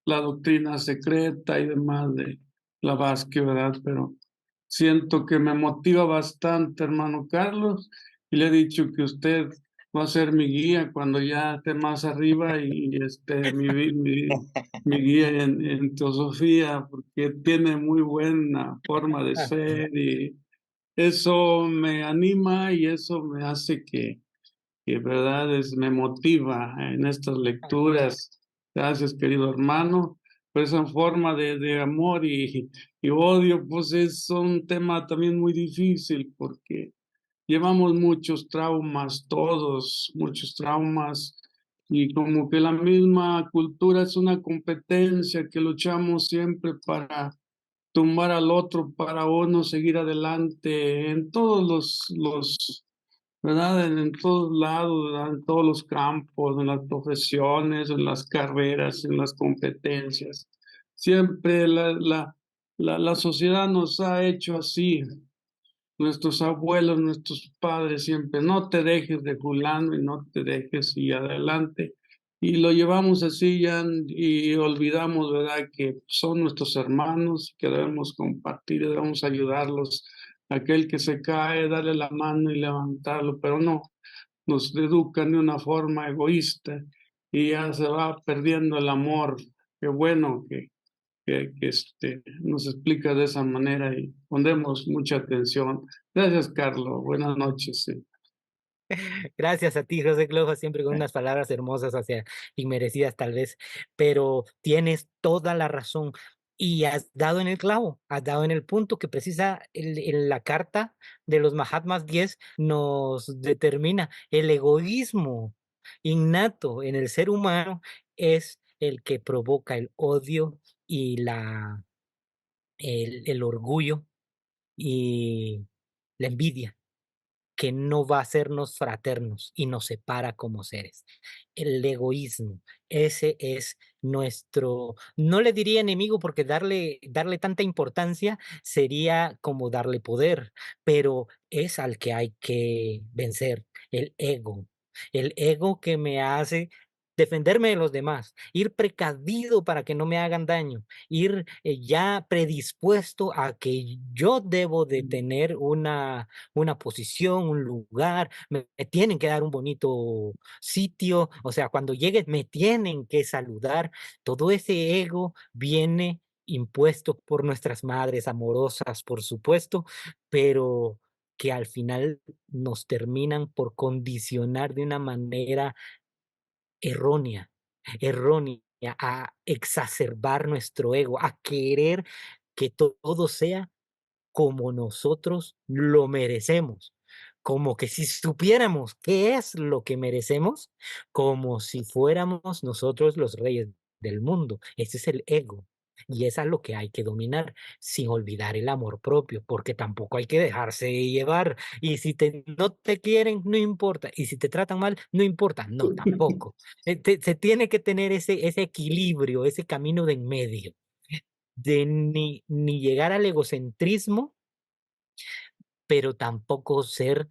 la doctrina secreta y demás de Blavatsky, ¿verdad? Pero siento que me motiva bastante, hermano Carlos, y le he dicho que usted va a ser mi guía cuando ya esté más arriba y mi guía en teosofía, porque tiene muy buena forma de ser y eso me anima y eso me hace que verdad me motiva en estas lecturas. Gracias, querido hermano, por esa forma de amor y odio, pues es un tema también muy difícil porque llevamos muchos traumas, todos, muchos traumas y como que la misma cultura es una competencia que luchamos siempre para tumbar al otro, para uno seguir adelante en todos los ¿verdad? En todos lados, ¿verdad? En todos los campos, en las profesiones, en las carreras, en las competencias. Siempre la sociedad nos ha hecho así. Nuestros abuelos, nuestros padres siempre, no te dejes de fulano y no te dejes y adelante. Y lo llevamos así ya y olvidamos, ¿verdad? Que son nuestros hermanos, que debemos compartir, debemos ayudarlos. Aquel que se cae, darle la mano y levantarlo, pero no, nos educan de una forma egoísta y ya se va perdiendo el amor. Qué bueno que nos explica de esa manera y ponemos mucha atención. Gracias, Carlos. Buenas noches. Sí. Gracias a ti, José Clojo, siempre con unas palabras hermosas, o sea, inmerecidas tal vez, pero tienes toda la razón y has dado en el clavo, has dado en el punto que precisa en la carta de los Mahatmas 10 nos determina el egoísmo innato en el ser humano es el que provoca el odio y el orgullo y la envidia que no va a hacernos fraternos y nos separa como seres. El egoísmo, ese es nuestro, no le diría enemigo porque darle tanta importancia sería como darle poder, pero es al que hay que vencer, el ego que me hace defenderme de los demás, ir precavido para que no me hagan daño, ir ya predispuesto a que yo debo de tener una posición, un lugar, me tienen que dar un bonito sitio, o sea, cuando llegue me tienen que saludar. Todo ese ego viene impuesto por nuestras madres amorosas, por supuesto, pero que al final nos terminan por condicionar de una manera errónea, errónea, a exacerbar nuestro ego, a querer que todo sea como nosotros lo merecemos, como que si supiéramos qué es lo que merecemos, como si fuéramos nosotros los reyes del mundo. Ese es el ego. Y es a lo que hay que dominar, sin olvidar el amor propio, porque tampoco hay que dejarse llevar. Y si no te quieren, no importa. Y si te tratan mal, no importa. No, tampoco. Se tiene que tener ese equilibrio, ese camino de en medio, de ni llegar al egocentrismo, pero tampoco ser,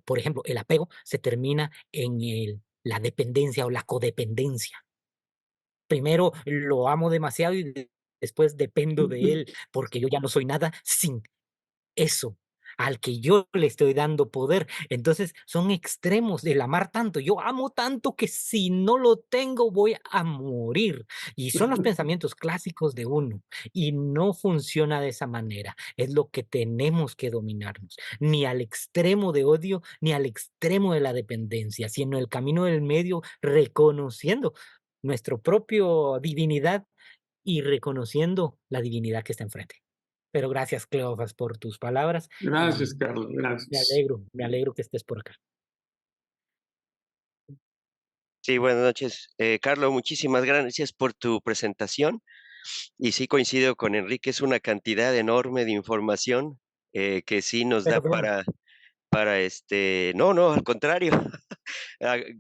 por ejemplo, el apego se termina en la dependencia o la codependencia. Primero lo amo demasiado y después dependo de él porque yo ya no soy nada sin eso, al que yo le estoy dando poder. Entonces, son extremos del amar tanto. Yo amo tanto que si no lo tengo voy a morir. Y son los pensamientos clásicos de uno. Y no funciona de esa manera. Es lo que tenemos que dominarnos. Ni al extremo de odio, ni al extremo de la dependencia, sino el camino del medio, reconociendo nuestra propia divinidad y reconociendo la divinidad que está enfrente. Pero gracias, Cleofas, por tus palabras y Gracias, Carlos. Gracias. me alegro que estés por acá. Sí, buenas noches. Carlos, muchísimas gracias por tu presentación. Y sí coincido con Enrique, es una cantidad enorme de información que sí nos da Perdón. no, al contrario.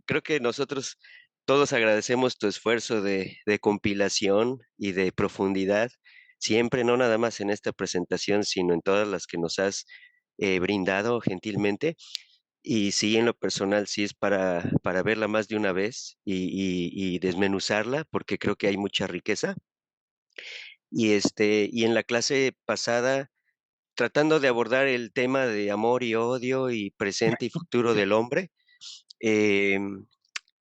Creo que nosotros todos agradecemos tu esfuerzo de compilación y de profundidad, siempre, no nada más en esta presentación, sino en todas las que nos has brindado gentilmente. Y sí, en lo personal, sí es para verla más de una vez y desmenuzarla, porque creo que hay mucha riqueza. Y en la clase pasada, tratando de abordar el tema de amor y odio y presente y futuro del hombre, em,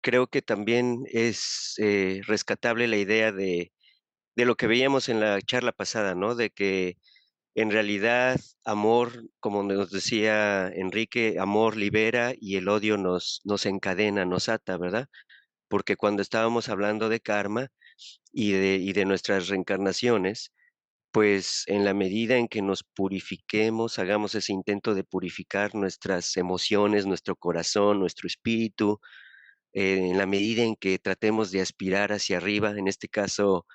creo que también es rescatable la idea de lo que veíamos en la charla pasada, ¿no? De que en realidad amor, como nos decía Enrique, amor libera y el odio nos encadena, nos ata, ¿verdad? Porque cuando estábamos hablando de karma y de nuestras reencarnaciones, pues en la medida en que nos purifiquemos, hagamos ese intento de purificar nuestras emociones, nuestro corazón, nuestro espíritu, en la medida en que tratemos de aspirar hacia arriba, en este caso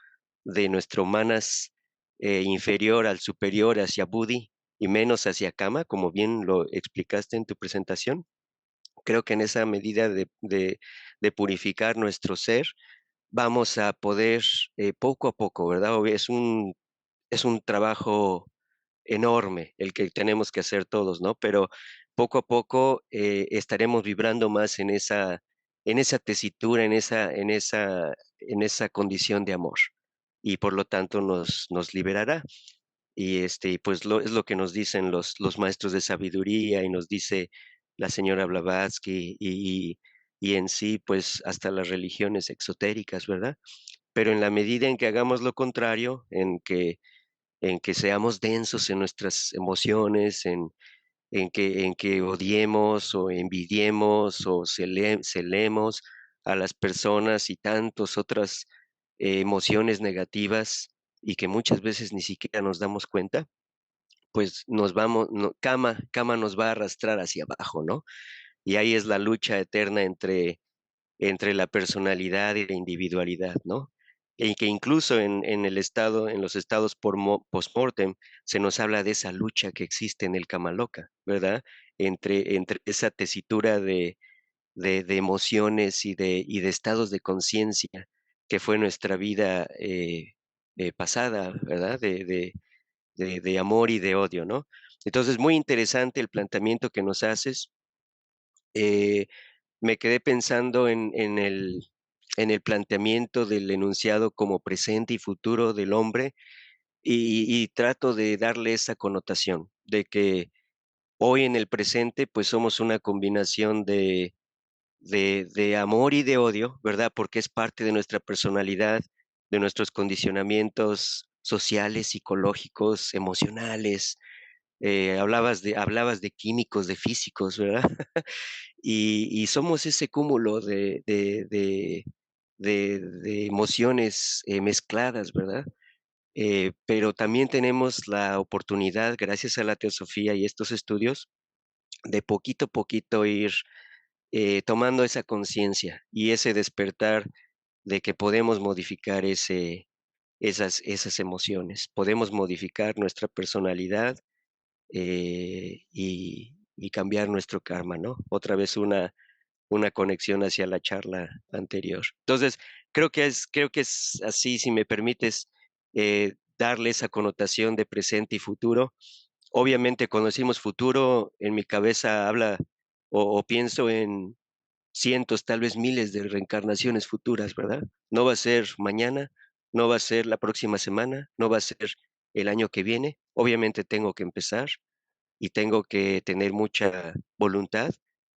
de nuestro manas inferior al superior hacia Buddhi y menos hacia Kama, como bien lo explicaste en tu presentación. Creo que en esa medida de purificar nuestro ser, vamos a poder poco a poco, ¿verdad? Es un trabajo enorme el que tenemos que hacer todos, ¿no? Pero poco a poco estaremos vibrando más en esa tesitura, en esa condición de amor. Y por lo tanto nos liberará. Y pues es lo que nos dicen los maestros de sabiduría y nos dice la señora Blavatsky y en sí, pues hasta las religiones exotéricas, ¿verdad? Pero en la medida en que hagamos lo contrario, en que seamos densos en nuestras emociones, en que odiemos o envidiemos o celemos a las personas y tantas otras emociones negativas y que muchas veces ni siquiera nos damos cuenta, pues nos vamos, cama nos va a arrastrar hacia abajo, ¿no? Y ahí es la lucha eterna entre la personalidad y la individualidad, ¿no? Y que incluso en el estado, en los estados post-mortem, se nos habla de esa lucha que existe en el Kamaloka, ¿verdad? Entre esa tesitura de emociones y de estados de conciencia que fue nuestra vida pasada, ¿verdad? De amor y de odio, ¿no? Entonces, muy interesante el planteamiento que nos haces. Eh, Me quedé pensando en el planteamiento del enunciado como presente y futuro del hombre y trato de darle esa connotación de que hoy en el presente pues somos una combinación de amor y de odio, ¿verdad? Porque es parte de nuestra personalidad, de nuestros condicionamientos sociales, psicológicos, emocionales. Hablabas de químicos, de físicos, ¿verdad? Y somos ese cúmulo de emociones mezcladas, ¿verdad? Pero también tenemos la oportunidad, gracias a la teosofía y estos estudios, de poquito a poquito ir tomando esa conciencia y ese despertar de que podemos modificar esas emociones, podemos modificar nuestra personalidad y cambiar nuestro karma, ¿no? Otra vez una conexión hacia la charla anterior. Entonces, creo que es así, si me permites, darle esa connotación de presente y futuro. Obviamente, cuando decimos futuro, en mi cabeza habla o pienso en cientos, tal vez miles de reencarnaciones futuras, ¿verdad? No va a ser mañana, no va a ser la próxima semana, no va a ser el año que viene. Obviamente tengo que empezar y tengo que tener mucha voluntad,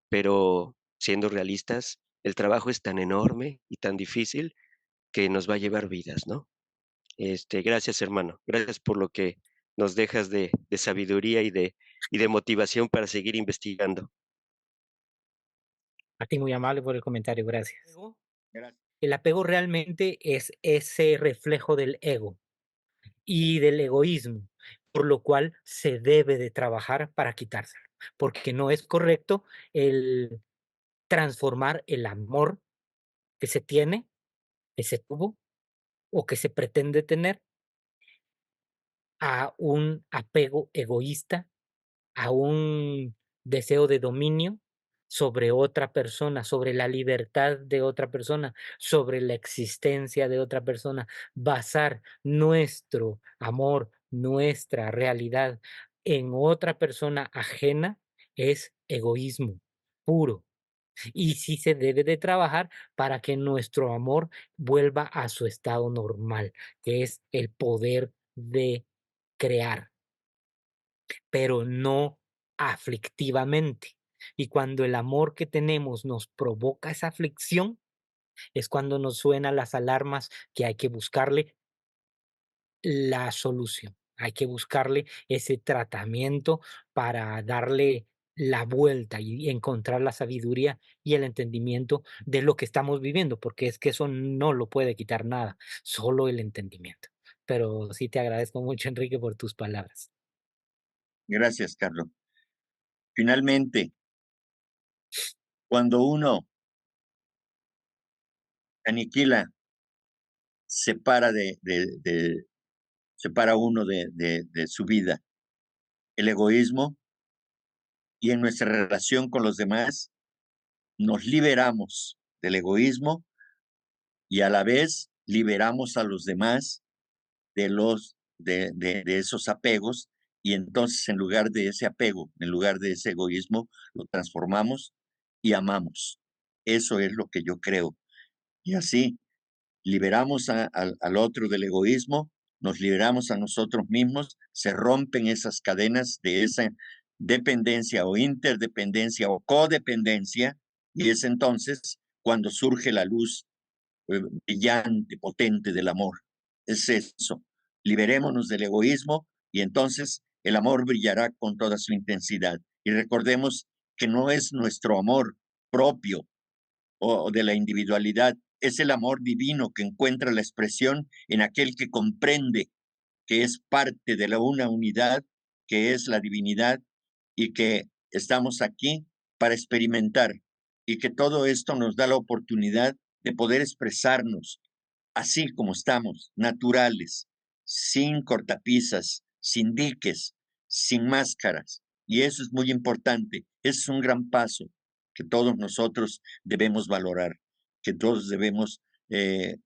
pero siendo realistas, el trabajo es tan enorme y tan difícil que nos va a llevar vidas, ¿no? Gracias, hermano. Gracias por lo que nos dejas de sabiduría y de motivación para seguir investigando. A ti muy amable por el comentario, gracias. Gracias. El apego realmente es ese reflejo del ego y del egoísmo, por lo cual se debe de trabajar para quitárselo, porque no es correcto el transformar el amor que se tiene, que se tuvo o que se pretende tener a un apego egoísta, a un deseo de dominio sobre otra persona, sobre la libertad de otra persona, sobre la existencia de otra persona. Basar nuestro amor, nuestra realidad en otra persona ajena es egoísmo puro. Y sí se debe de trabajar para que nuestro amor vuelva a su estado normal, que es el poder de crear, pero no aflictivamente. Y cuando el amor que tenemos nos provoca esa aflicción, es cuando nos suenan las alarmas que hay que buscarle la solución. Hay que buscarle ese tratamiento para darle la vuelta y encontrar la sabiduría y el entendimiento de lo que estamos viviendo, porque es que eso no lo puede quitar nada, solo el entendimiento. pero sí te agradezco mucho, Enrique, por tus palabras. Gracias, Carlos. Finalmente, cuando uno aniquila, separa separa uno de su vida el egoísmo, y en nuestra relación con los demás nos liberamos del egoísmo y a la vez liberamos a los demás de esos apegos, y entonces en lugar de ese apego, en lugar de ese egoísmo, lo transformamos y amamos. Eso es lo que yo creo. Y así liberamos al otro del egoísmo, nos liberamos a nosotros mismos, se rompen esas cadenas de esa dependencia o interdependencia o codependencia, y es entonces cuando surge la luz brillante, potente del amor. Es eso. Liberémonos del egoísmo y entonces el amor brillará con toda su intensidad. Y recordemos que no es nuestro amor propio o de la individualidad, es el amor divino que encuentra la expresión en aquel que comprende que es parte de una unidad, que es la divinidad, y que estamos aquí para experimentar, y que todo esto nos da la oportunidad de poder expresarnos así como estamos, naturales, sin cortapisas, sin diques, sin máscaras. Y eso es muy importante. Es un gran paso que todos nosotros debemos valorar, que todos debemos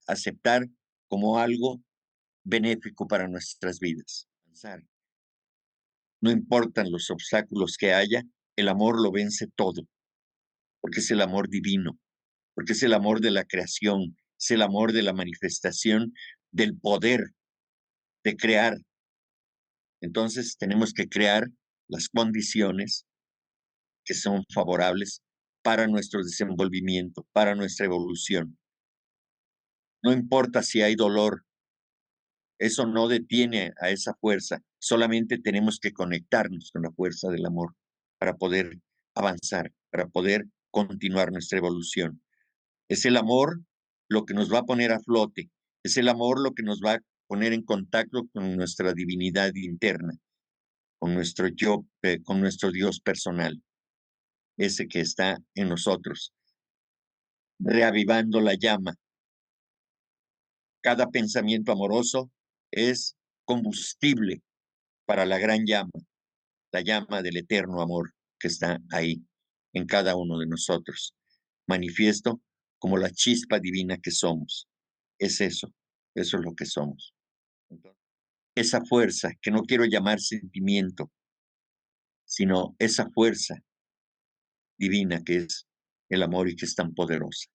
aceptar como algo benéfico para nuestras vidas. No importan los obstáculos que haya, el amor lo vence todo, porque es el amor divino, porque es el amor de la creación, es el amor de la manifestación del poder de crear. Entonces tenemos que crear las condiciones que son favorables para nuestro desenvolvimiento, para nuestra evolución. No importa si hay dolor, eso no detiene a esa fuerza, solamente tenemos que conectarnos con la fuerza del amor para poder avanzar, para poder continuar nuestra evolución. Es el amor lo que nos va a poner a flote, es el amor lo que nos va a poner en contacto con nuestra divinidad interna, con nuestro yo, con nuestro Dios personal, ese que está en nosotros, reavivando la llama. Cada pensamiento amoroso es combustible para la gran llama, la llama del eterno amor que está ahí en cada uno de nosotros, manifiesto como la chispa divina que somos. Es eso es lo que somos. Esa fuerza que no quiero llamar sentimiento, sino esa fuerza divina que es el amor y que es tan poderosa.